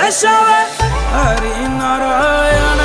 केशव हरि नारायण।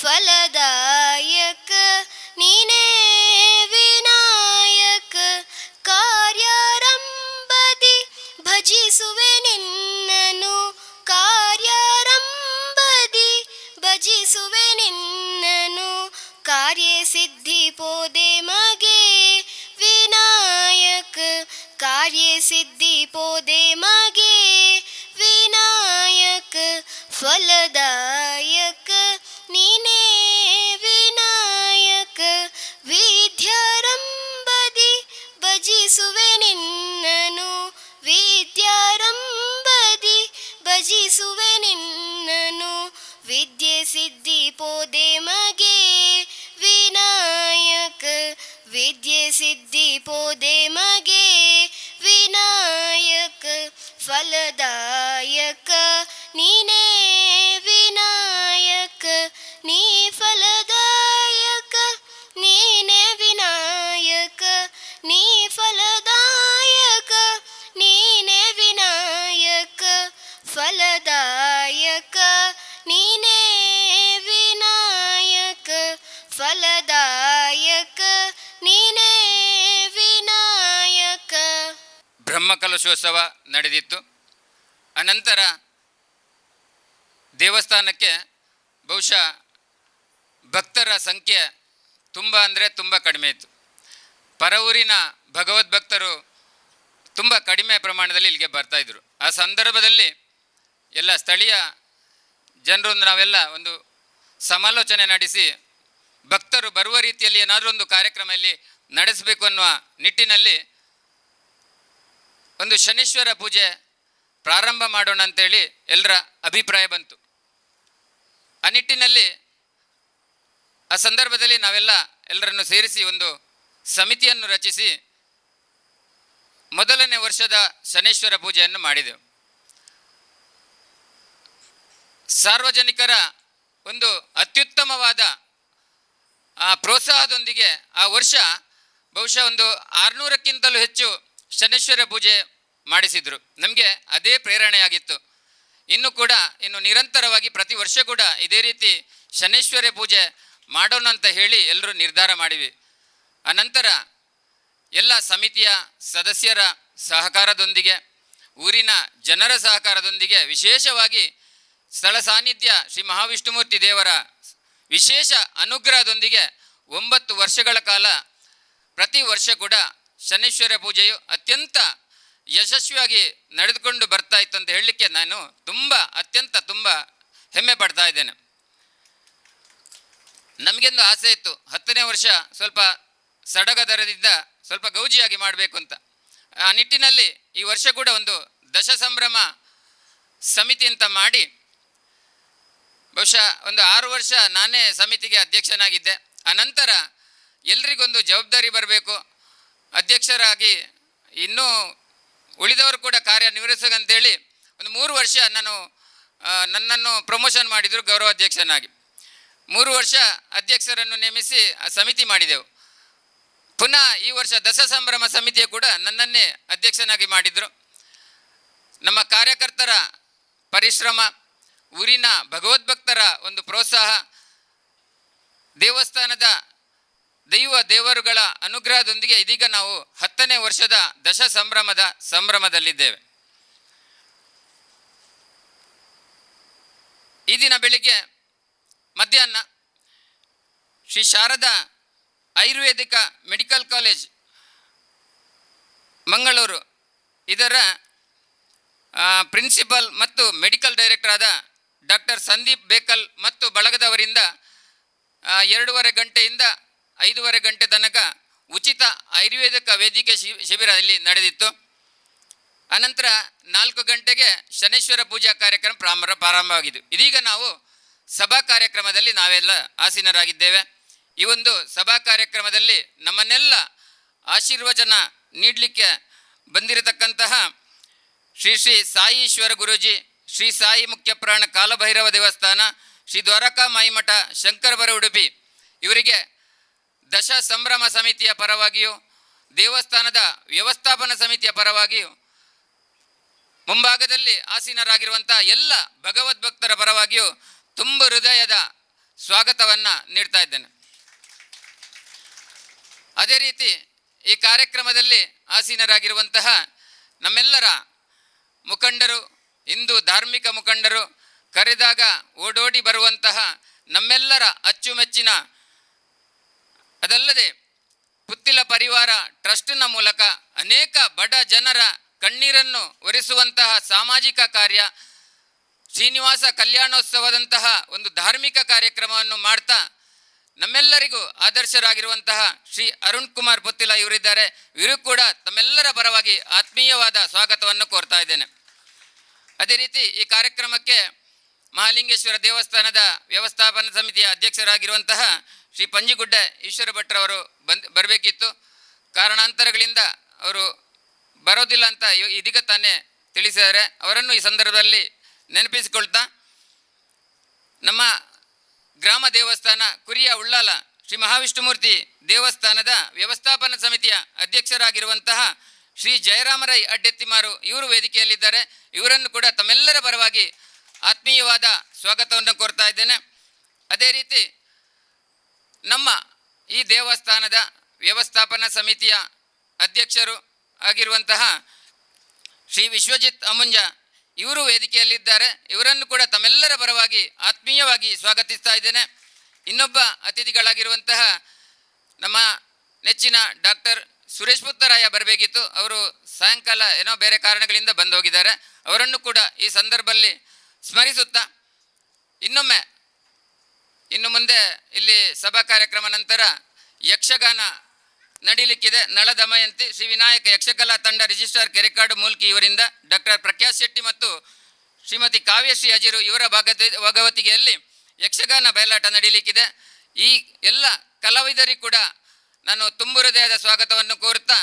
ಫಲದಾಯಕ ನೀನೇ ವಿನಾಯಕ, ಕಾರ್ಯಾರಂಭದಿ ಭಜಿಸುವೆ ನಿನ್ನನು, ಕಾರ್ಯಾರಂಭದಿ ಭಜಿಸುವೆ ನಿನ್ನನು, ಕಾರ್ಯ ಸಿದ್ಧಿ ಪೋದೆ ಮಗೆ ವಿನಾಯಕ, ಕಾರ್ಯ ಸಿದ್ಧಿ ಪೋದೆ ಮಗೆ ವಿನಾಯಕ, ಫಲದಾಯಕ ನೀನೇ ವಿನಾಯಕ, ವಿದ್ಯಾರಂಭದಿ ಭಜಿಸುವೆ ನಿನ್ನನು, ವಿದ್ಯಾರಂಭದಿ ಭಜಿಸುವೆ ನಿನ್ನನು, ವಿದ್ಯೆ ಸಿದ್ಧಿ ಪೋದೆ ಮಗೆ ವಿನಾಯಕ, ವಿದ್ಯೆ ಸಿದ್ಧಿ ಪೋದೆ ಮಗೆ ವಿನಾಯಕ, ಫಲದಾಯಕ ನೀನೇ ವಿನಾಯಕ, ನೀ ಫಲದಾಯಕ ನೀನೇ ವಿನಾಯಕ, ನೀ ಫಲದಾಯಕ ನೀನೇ ವಿನಾಯಕ, ಫಲದಾಯಕ ನೀನೇ ವಿನಾಯಕ, ಫಲದಾಯಕ ನೀನೇ ವಿನಾಯಕ. ಬ್ರಹ್ಮಕಲಶೋತ್ಸವ ನಡೆದಿತ್ತು. ಅನಂತರ ದೇವಸ್ಥಾನಕ್ಕೆ ಬಹುಶಃ ಭಕ್ತರ ಸಂಖ್ಯೆ ತುಂಬ ಅಂದರೆ ತುಂಬ ಕಡಿಮೆ ಇತ್ತು. ಪರವೂರಿನ ಭಗವದ್ಭಕ್ತರು ತುಂಬ ಕಡಿಮೆ ಪ್ರಮಾಣದಲ್ಲಿ ಇಲ್ಲಿಗೆ ಬರ್ತಾಯಿದ್ರು. ಆ ಸಂದರ್ಭದಲ್ಲಿ ಎಲ್ಲ ಸ್ಥಳೀಯ ಜನರು ನಾವೆಲ್ಲ ಒಂದು ಸಮಾಲೋಚನೆ ನಡೆಸಿ ಭಕ್ತರು ಬರುವ ರೀತಿಯಲ್ಲಿ ಏನಾದರೂ ಒಂದು ಕಾರ್ಯಕ್ರಮ ಇಲ್ಲಿ ನಡೆಸಬೇಕು ಅನ್ನುವ ನಿಟ್ಟಿನಲ್ಲಿ ಒಂದು ಶನೀಶ್ವರ ಪೂಜೆ ಪ್ರಾರಂಭ ಮಾಡೋಣ ಅಂತೇಳಿ ಎಲ್ಲರ ಅಭಿಪ್ರಾಯ ಬಂತು. ಆ ನಿಟ್ಟಿನಲ್ಲಿ ಆ ಸಂದರ್ಭದಲ್ಲಿ ನಾವೆಲ್ಲ ಎಲ್ಲರನ್ನು ಸೇರಿಸಿ ಒಂದು ಸಮಿತಿಯನ್ನು ರಚಿಸಿ ಮೊದಲನೇ ವರ್ಷದ ಶನೀಶ್ವರ ಪೂಜೆಯನ್ನು ಮಾಡಿದೆವು. ಸಾರ್ವಜನಿಕರ ಒಂದು ಅತ್ಯುತ್ತಮವಾದ ಪ್ರೋತ್ಸಾಹದೊಂದಿಗೆ ಆ ವರ್ಷ ಬಹುಶಃ ಒಂದು 600ಕ್ಕಿಂತಲೂ ಹೆಚ್ಚು ಶನೀಶ್ವರ ಪೂಜೆ ಮಾಡಿಸಿದರು. ನಮಗೆ ಅದೇ ಪ್ರೇರಣೆಯಾಗಿತ್ತು. ಇನ್ನು ನಿರಂತರವಾಗಿ ಪ್ರತಿ ವರ್ಷ ಕೂಡ ಇದೇ ರೀತಿ ಶನೀಶ್ವರ ಪೂಜೆ ಮಾಡೋಣ ಅಂತ ಹೇಳಿ ಎಲ್ಲರೂ ನಿರ್ಧಾರ ಮಾಡಿವಿ. ಅನಂತರ ಎಲ್ಲ ಸಮಿತಿಯ ಸದಸ್ಯರ ಸಹಕಾರದೊಂದಿಗೆ, ಊರಿನ ಜನರ ಸಹಕಾರದೊಂದಿಗೆ, ವಿಶೇಷವಾಗಿ ಸ್ಥಳ ಸಾನ್ನಿಧ್ಯ ಶ್ರೀ ಮಹಾವಿಷ್ಣುಮೂರ್ತಿ ದೇವರ ವಿಶೇಷ ಅನುಗ್ರಹದೊಂದಿಗೆ 9 ವರ್ಷಗಳ ಕಾಲ ಪ್ರತಿ ವರ್ಷ ಕೂಡ ಶನೀಶ್ವರ ಪೂಜೆಯು ಅತ್ಯಂತ ಯಶಸ್ವಿಯಾಗಿ ನಡೆದುಕೊಂಡು ಬರ್ತಾ ಇತ್ತು ಅಂತ ಹೇಳಲಿಕ್ಕೆ ನಾನು ತುಂಬ ಹೆಮ್ಮೆ ಪಡ್ತಾ ಇದ್ದೇನೆ. ನಮಗೆಂದು ಆಸೆ ಇತ್ತು 10ನೇ ವರ್ಷ ಸ್ವಲ್ಪ ಸಡಗರದಿಂದ ಸ್ವಲ್ಪ ಗೌಜಿಯಾಗಿ ಮಾಡಬೇಕು ಅಂತ. ಆ ನಿಟ್ಟಿನಲ್ಲಿ ಈ ವರ್ಷ ಕೂಡ ಒಂದು ದಶಸಂಭ್ರಮ ಸಮಿತಿ ಅಂತ ಮಾಡಿ ಬಹುಶಃ ಒಂದು 6 ವರ್ಷ ನಾನೇ ಸಮಿತಿಗೆ ಅಧ್ಯಕ್ಷನಾಗಿದ್ದೆ. ಅನಂತರ ಎಲ್ರಿಗೊಂದು ಜವಾಬ್ದಾರಿ ಬರಬೇಕು, ಅಧ್ಯಕ್ಷರಾಗಿ ಇನ್ನೂ ಉಳಿದವರು ಕೂಡ ಕಾರ್ಯನಿರ್ವಹಿಸೋಕಂತೇಳಿ ಒಂದು 3 ವರ್ಷ ನನ್ನನ್ನು ಪ್ರಮೋಷನ್ ಮಾಡಿದರು ಗೌರವಾಧ್ಯಕ್ಷನಾಗಿ. 3 ವರ್ಷ ಅಧ್ಯಕ್ಷರನ್ನು ನೇಮಿಸಿ ಆ ಸಮಿತಿ ಮಾಡಿದೆವು. ಪುನಃ ಈ ವರ್ಷ ದಶಸಂಭ್ರಮ ಸಮಿತಿಯ ಕೂಡ ನನ್ನನ್ನೇ ಅಧ್ಯಕ್ಷನಾಗಿ ಮಾಡಿದರು. ನಮ್ಮ ಕಾರ್ಯಕರ್ತರ ಪರಿಶ್ರಮ, ಊರಿನ ಭಗವದ್ಭಕ್ತರ ಒಂದು ಪ್ರೋತ್ಸಾಹ, ದೇವಸ್ಥಾನದ ದೇವರುಗಳ ಅನುಗ್ರಹದೊಂದಿಗೆ ಇದೀಗ ನಾವು 10ನೇ ವರ್ಷದ ದಶಸಂಭ್ರಮದ ಸಂಭ್ರಮದಲ್ಲಿದ್ದೇವೆ. ಈ ದಿನ ಬೆಳಿಗ್ಗೆ ಮಧ್ಯಾಹ್ನ ಶ್ರೀ ಶಾರದಾ ಆಯುರ್ವೇದಿಕ ಮೆಡಿಕಲ್ ಕಾಲೇಜ್ ಮಂಗಳೂರು ಇದರ ಪ್ರಿನ್ಸಿಪಲ್ ಮತ್ತು ಮೆಡಿಕಲ್ ಡೈರೆಕ್ಟರ್ ಆದ ಡಾಕ್ಟರ್ ಸಂದೀಪ್ ಬೇಕಲ್ ಮತ್ತು ಬಳಗದವರಿಂದ 2:30 ಗಂಟೆಯಿಂದ 5:30 ಗಂಟೆ ತನಕ ಉಚಿತ ಆಯುರ್ವೇದಿಕ ವೈದ್ಯಕೀಯ ಶಿಬಿರ ಇಲ್ಲಿ ನಡೆದಿತ್ತು. ಅನಂತರ 4 ಗಂಟೆಗೆ ಶನೀಶ್ವರ ಪೂಜಾ ಕಾರ್ಯಕ್ರಮ ಪ್ರಾರಂಭವಾಗಿದೆ. ಇದೀಗ ನಾವು ಸಭಾ ಕಾರ್ಯಕ್ರಮದಲ್ಲಿ ನಾವೆಲ್ಲ ಆಸೀನರಾಗಿದ್ದೇವೆ. ಈ ಒಂದು ಸಭಾ ಕಾರ್ಯಕ್ರಮದಲ್ಲಿ ನಮ್ಮನ್ನೆಲ್ಲ ಆಶೀರ್ವಚನ ನೀಡಲಿಕ್ಕೆ ಬಂದಿರತಕ್ಕಂತಹ ಶ್ರೀ ಶ್ರೀ ಸಾಯಿ ಈಶ್ವರ ಗುರೂಜಿ, ಶ್ರೀ ಸಾಯಿ ಮುಖ್ಯ ಪ್ರಾಣ ಕಾಲಭೈರವ ದೇವಸ್ಥಾನ, ಶ್ರೀ ದ್ವಾರಕಾ ಮಾಯಿಮಠ ಶಂಕರಬರ ಉಡುಪಿ ಇವರಿಗೆ ದಶ ಸಂಭ್ರಮ ಸಮಿತಿಯ ಪರವಾಗಿಯೂ ದೇವಸ್ಥಾನದ ವ್ಯವಸ್ಥಾಪನಾ ಸಮಿತಿಯ ಪರವಾಗಿಯೂ ಮುಂಭಾಗದಲ್ಲಿ ಆಸೀನರಾಗಿರುವಂಥ ಎಲ್ಲ ಭಗವದ್ಭಕ್ತರ ಪರವಾಗಿಯೂ ತುಂಬ ಹೃದಯದ ಸ್ವಾಗತವನ್ನು ನೀಡ್ತಾ ಇದ್ದೇನೆ. ಅದೇ ರೀತಿ ಈ ಕಾರ್ಯಕ್ರಮದಲ್ಲಿ ಆಸೀನರಾಗಿರುವಂತಹ ನಮ್ಮೆಲ್ಲರ ಮುಖಂಡರು, ಹಿಂದೂ ಧಾರ್ಮಿಕ ಮುಖಂಡರು, ಕರೆದಾಗ ಓಡೋಡಿ ಬರುವಂತಹ ನಮ್ಮೆಲ್ಲರ ಅಚ್ಚುಮೆಚ್ಚಿನ, ಅದಲ್ಲದೆ ಪುತ್ತಿಲ ಪರಿವಾರ ಟ್ರಸ್ಟ್ನ ಮೂಲಕ ಅನೇಕ ಬಡ ಜನರ ಕಣ್ಣೀರನ್ನು ಒರೆಸುವಂತಹ ಸಾಮಾಜಿಕ ಕಾರ್ಯ, ಶ್ರೀನಿವಾಸ ಕಲ್ಯಾಣೋತ್ಸವದಂತಹ ಒಂದು ಧಾರ್ಮಿಕ ಕಾರ್ಯಕ್ರಮವನ್ನು ಮಾಡ್ತಾ ನಮ್ಮೆಲ್ಲರಿಗೂ ಆದರ್ಶರಾಗಿರುವಂತಹ ಶ್ರೀ ಅರುಣ್ ಕುಮಾರ್ ಪುತ್ತಿಲ ಇವರಿದ್ದಾರೆ. ಇವರು ಕೂಡ ತಮ್ಮೆಲ್ಲರ ಪರವಾಗಿ ಆತ್ಮೀಯವಾದ ಸ್ವಾಗತವನ್ನು ಕೋರ್ತಾ ಇದ್ದೇನೆ. ಅದೇ ರೀತಿ ಈ ಕಾರ್ಯಕ್ರಮಕ್ಕೆ ಮಹಾಲಿಂಗೇಶ್ವರ ದೇವಸ್ಥಾನದ ವ್ಯವಸ್ಥಾಪನಾ ಸಮಿತಿಯ ಅಧ್ಯಕ್ಷರಾಗಿರುವಂತಹ ಶ್ರೀ ಪಂಜಿಗುಡ್ಡ ಈಶ್ವರ ಭಟ್ರವರು ಬರಬೇಕಿತ್ತು. ಕಾರಣಾಂತರಗಳಿಂದ ಅವರು ಬರೋದಿಲ್ಲ ಅಂತ ಇದೀಗ ತಾನೇ ತಿಳಿಸಿದ್ದಾರೆ. ಅವರನ್ನು ಈ ಸಂದರ್ಭದಲ್ಲಿ ನೆನಪಿಸಿಕೊಳ್ತಾ, ನಮ್ಮ ಗ್ರಾಮ ದೇವಸ್ಥಾನ ಕುರಿಯ ಉಳ್ಳಾಲ ಶ್ರೀ ಮಹಾವಿಷ್ಣುಮೂರ್ತಿ ದೇವಸ್ಥಾನದ ವ್ಯವಸ್ಥಾಪನಾ ಸಮಿತಿಯ ಅಧ್ಯಕ್ಷರಾಗಿರುವಂತಹ ಶ್ರೀ ಜಯರಾಮರೈ ಅಡ್ಡೆತ್ತಿಮಾರು ಇವರು ವೇದಿಕೆಯಲ್ಲಿದ್ದಾರೆ. ಇವರನ್ನು ಕೂಡ ತಮ್ಮೆಲ್ಲರ ಪರವಾಗಿ ಆತ್ಮೀಯವಾದ ಸ್ವಾಗತವನ್ನು ಕೋರ್ತಾ ಇದ್ದೇನೆ. ಅದೇ ರೀತಿ ನಮ್ಮ ಈ ದೇವಸ್ಥಾನದ ವ್ಯವಸ್ಥಾಪನಾ ಸಮಿತಿಯ ಅಧ್ಯಕ್ಷರು ಆಗಿರುವಂತಹ ಶ್ರೀ ವಿಶ್ವಜಿತ್ ಅಮುಂಜ ಇವರು ವೇದಿಕೆಯಲ್ಲಿದ್ದಾರೆ. ಇವರನ್ನು ಕೂಡ ತಮ್ಮೆಲ್ಲರ ಪರವಾಗಿ ಆತ್ಮೀಯವಾಗಿ ಸ್ವಾಗತಿಸ್ತಾ ಇದ್ದೇನೆ. ಇನ್ನೊಬ್ಬ ಅತಿಥಿಗಳಾಗಿರುವಂತಹ ನಮ್ಮ ನೆಚ್ಚಿನ ಡಾಕ್ಟರ್ ಸುರೇಶ್ ಪುತ್ತರಾಯ ಬರಬೇಕಿತ್ತು. ಅವರು ಸಾಯಂಕಾಲ ಏನೋ ಬೇರೆ ಕಾರಣಗಳಿಂದ ಬಂದು ಹೋಗಿದ್ದಾರೆ. ಅವರನ್ನು ಕೂಡ ಈ ಸಂದರ್ಭದಲ್ಲಿ ಸ್ಮರಿಸುತ್ತಾ, ಇನ್ನೊಮ್ಮೆ ಇನ್ನು ಮುಂದೆ ಇಲ್ಲಿ ಸಭಾ ಕಾರ್ಯಕ್ರಮ ನಂತರ ಯಕ್ಷಗಾನ ನಡೀಲಿಕ್ಕಿದೆ. ನಳದಮಯಂತಿ ಶ್ರೀ ವಿನಾಯಕ ಯಕ್ಷಕಲಾ ತಂಡ ರಿಜಿಸ್ಟ್ರಾರ್ ಕೆರೆಕಾಡು ಮೂಲ್ಕಿ ಇವರಿಂದ ಡಾಕ್ಟರ್ ಪ್ರಕಾಶ್ ಶೆಟ್ಟಿ ಮತ್ತು ಶ್ರೀಮತಿ ಕಾವ್ಯಶ್ರೀ ಅಜಿರು ಇವರ ಭಾಗವತಿಗೆಯಲ್ಲಿ ಯಕ್ಷಗಾನ ಬಯಲಾಟ ನಡೀಲಿಕ್ಕಿದೆ. ಈ ಎಲ್ಲ ಕಲಾವಿದರಿಗೂ ಕೂಡ ನಾನು ತುಂಬು ಹೃದಯದ ಸ್ವಾಗತವನ್ನು ಕೋರುತ್ತಾ,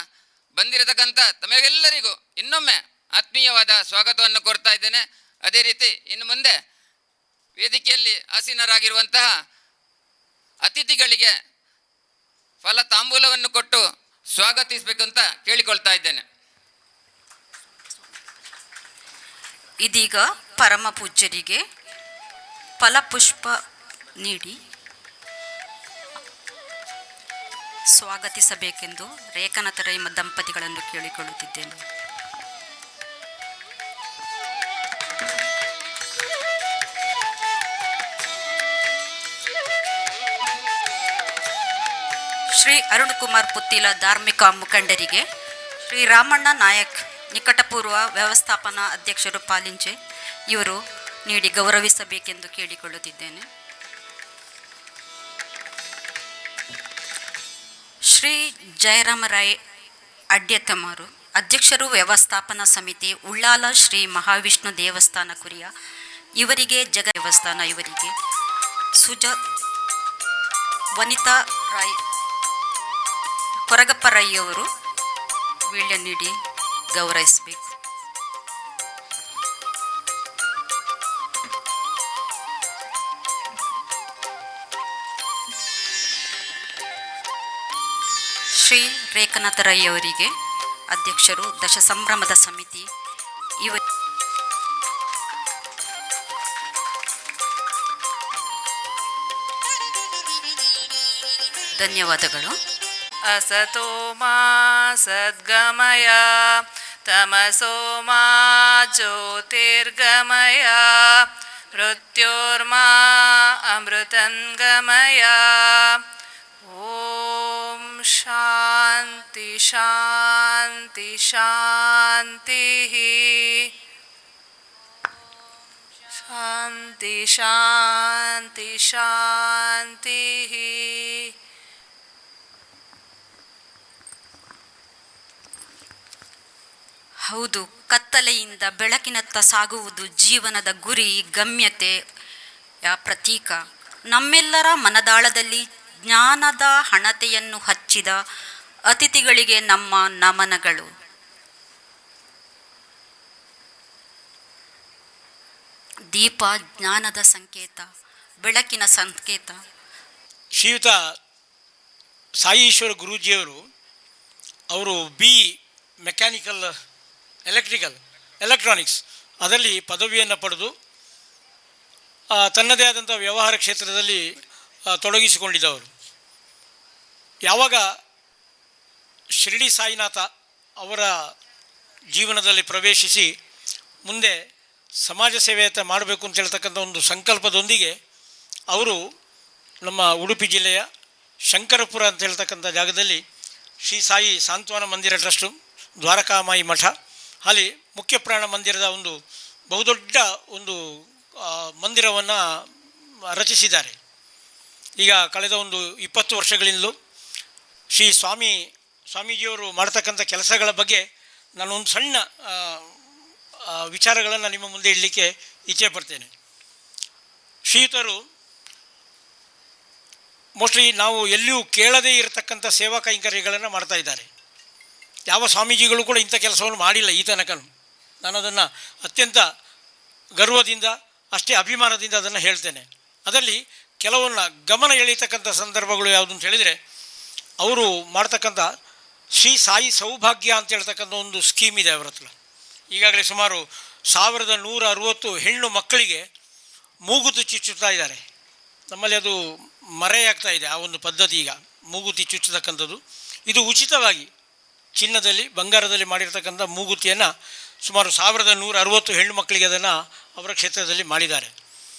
ಬಂದಿರತಕ್ಕಂಥ ತಮಗೆಲ್ಲರಿಗೂ ಇನ್ನೊಮ್ಮೆ ಆತ್ಮೀಯವಾದ ಸ್ವಾಗತವನ್ನು ಕೋರ್ತಾ ಇದ್ದೇನೆ. ಅದೇ ರೀತಿ ಇನ್ನು ಮುಂದೆ ವೇದಿಕೆಯಲ್ಲಿ ಆಸೀನರಾಗಿರುವಂತಹ ಅತಿಥಿಗಳಿಗೆ ಫಲ ತಾಂಬೂಲವನ್ನು ಕೊಟ್ಟು ಸ್ವಾಗತಿಸಬೇಕಂತ ಕೇಳಿಕೊಳ್ತಾ ಇದ್ದೇನೆ. ಇದೀಗ ಪರಮ ಪೂಜ್ಯರಿಗೆ ಫಲಪುಷ್ಪ ನೀಡಿ ಸ್ವಾಗತಿಸಬೇಕೆಂದು ರೇಖಾನಾಥರೈ ದಂಪತಿಗಳನ್ನು ಕೇಳಿಕೊಳ್ಳುತ್ತಿದ್ದೇನೆ. ಶ್ರೀ ಅರುಣ್ ಕುಮಾರ್ ಪುತ್ತಿಲ ಧಾರ್ಮಿಕ ಮುಖಂಡರಿಗೆ ಶ್ರೀ ರಾಮಣ್ಣ ನಾಯಕ್ ನಿಕಟಪೂರ್ವ ವ್ಯವಸ್ಥಾಪನಾ ಅಧ್ಯಕ್ಷರು ಪಾಲಿಂಚೆ ಇವರು ನೀಡಿ ಗೌರವಿಸಬೇಕೆಂದು ಕೇಳಿಕೊಳ್ಳುತ್ತಿದ್ದೇನೆ. ಶ್ರೀ ಜಯರಾಮರಾಯ್ ಅಡ್ಡೆತ್ತಮಾರು ಅಧ್ಯಕ್ಷರು ವ್ಯವಸ್ಥಾಪನಾ ಸಮಿತಿ ಉಳ್ಳಾಲ ಶ್ರೀ ಮಹಾವಿಷ್ಣು ದೇವಸ್ಥಾನ ಕುರಿಯ ಇವರಿಗೆ ದೇವಸ್ಥಾನ ಇವರಿಗೆ ವನಿತಾ ರಾಯ್ ಕೊರಗಪ್ಪ ರೈ ಅವರು ವೀಳ್ಯ ನೀಡಿ ಗೌರವಿಸಬೇಕು. ಶ್ರೀ ರೇಖಾನಾಥ ರೈ ಅವರಿಗೆ ಅಧ್ಯಕ್ಷರು ದಶಸಂಭ್ರಮದ ಸಮಿತಿ ಧನ್ಯವಾದಗಳು. असतो मा सद्गमय तमसो मा ज्योतिर्गमय मृत्योर्मा अमृतङ्गमय. ॐ शान्ति शान्ति शान्तिः शान्ति शान्ति शान्तिः. ಹೌದು, ಕತ್ತಲೆಯಿಂದ ಬೆಳಕಿನತ್ತ ಸಾಗುವುದು ಜೀವನದ ಗುರಿ ಗಮ್ಯತೆಯ ಪ್ರತೀಕ. ನಮ್ಮೆಲ್ಲರ ಮನದಾಳದಲ್ಲಿ ಜ್ಞಾನದ ಹಣತೆಯನ್ನು ಹಚ್ಚಿದ ಅತಿಥಿಗಳಿಗೆ ನಮ್ಮ ನಮನಗಳು. ದೀಪ ಜ್ಞಾನದ ಸಂಕೇತ, ಬೆಳಕಿನ ಸಂಕೇತ. ಶ್ರೀಯುತ ಸಾಯೀಶ್ವರ ಗುರೂಜಿಯವರು ಅವರು ಮೆಕ್ಯಾನಿಕಲ್ ಎಲೆಕ್ಟ್ರಾನಿಕ್ಸ್ ಅದರಲ್ಲಿ ಪದವಿಯನ್ನು ಪಡೆದು ತನ್ನದೇ ಆದಂಥ ವ್ಯವಹಾರ ಕ್ಷೇತ್ರದಲ್ಲಿ ತೊಡಗಿಸಿಕೊಂಡಿದ್ದವರು. ಯಾವಾಗ ಶಿರಡಿ ಸಾಯಿನಾಥ ಅವರ ಜೀವನದಲ್ಲಿ ಪ್ರವೇಶಿಸಿ ಮುಂದೆ ಸಮಾಜ ಸೇವೆಯತ್ತ ಮಾಡಬೇಕು ಅಂತ ಹೇಳ್ತಕ್ಕಂಥ ಒಂದು ಸಂಕಲ್ಪದೊಂದಿಗೆ ಅವರು ನಮ್ಮ ಉಡುಪಿ ಜಿಲ್ಲೆಯ ಶಂಕರಪುರ ಅಂತ ಹೇಳ್ತಕ್ಕಂಥ ಜಾಗದಲ್ಲಿ ಶ್ರೀ ಸಾಯಿ ಸಾಂತ್ವನ ಮಂದಿರ ಟ್ರಸ್ಟು, ದ್ವಾರಕಾಮಾಯಿ ಮಠ, ಅಲ್ಲಿ ಮುಖ್ಯ ಪ್ರಾಣ ಮಂದಿರದ ಒಂದು ಬಹುದೊಡ್ಡ ಒಂದು ಮಂದಿರವನ್ನು ರಚಿಸಿದ್ದಾರೆ. ಈಗ ಕಳೆದ ಒಂದು 20 ವರ್ಷಗಳಿಂದಲೂ ಸ್ವಾಮೀಜಿಯವರು ಮಾಡ್ತಕ್ಕಂಥ ಕೆಲಸಗಳ ಬಗ್ಗೆ ನಾನು ಒಂದು ಸಣ್ಣ ವಿಚಾರಗಳನ್ನು ನಿಮ್ಮ ಮುಂದೆ ಇಡಲಿಕ್ಕೆ ಇಚ್ಛೆ ಪಡ್ತೇನೆ. ಶ್ರೀಯುತರು ಮೋಸ್ಟ್ಲಿ ನಾವು ಎಲ್ಲಿಯೂ ಕೇಳದೇ ಇರತಕ್ಕಂಥ ಸೇವಾ ಕೈಂಕರ್ಯಗಳನ್ನು ಮಾಡ್ತಾ ಇದ್ದಾರೆ. ಯಾವ ಸ್ವಾಮೀಜಿಗಳು ಕೂಡ ಇಂಥ ಕೆಲಸವನ್ನು ಮಾಡಿಲ್ಲ ಈ ತನಕ. ನಾನು ಅದನ್ನು ಅತ್ಯಂತ ಗರ್ವದಿಂದ ಅಷ್ಟೇ ಅಭಿಮಾನದಿಂದ ಅದನ್ನು ಹೇಳ್ತೇನೆ. ಅದರಲ್ಲಿ ಕೆಲವನ್ನ ಗಮನ ಎಳೀತಕ್ಕಂಥ ಸಂದರ್ಭಗಳು ಯಾವುದು ಅಂತ ಹೇಳಿದರೆ, ಅವರು ಮಾಡ್ತಕ್ಕಂಥ ಶ್ರೀ ಸಾಯಿ ಸೌಭಾಗ್ಯ ಅಂತ ಹೇಳ್ತಕ್ಕಂಥ ಒಂದು ಸ್ಕೀಮ್ ಇದೆ ಅವರ ಹತ್ರ. ಈಗಾಗಲೇ ಸುಮಾರು 1160 ಹೆಣ್ಣು ಮಕ್ಕಳಿಗೆ ಮೂಗುತಿ ಚುಚ್ಚುತ್ತಾ ಇದ್ದಾರೆ. ನಮ್ಮಲ್ಲಿ ಅದು ಮರೆಯಾಗ್ತಾ ಇದೆ ಆ ಒಂದು ಪದ್ಧತಿ. ಈಗ ಮೂಗುತಿ ಚುಚ್ಚತಕ್ಕಂಥದ್ದು ಇದು ಉಚಿತವಾಗಿ ಚಿನ್ನದಲ್ಲಿ ಬಂಗಾರದಲ್ಲಿ ಮಾಡಿರ್ತಕ್ಕಂಥ ಮೂಗುತಿಯನ್ನು ಸುಮಾರು 1160 ಹೆಣ್ಣು ಮಕ್ಕಳಿಗೆ ಅದನ್ನು ಅವರ ಕ್ಷೇತ್ರದಲ್ಲಿ ಮಾಡಿದ್ದಾರೆ.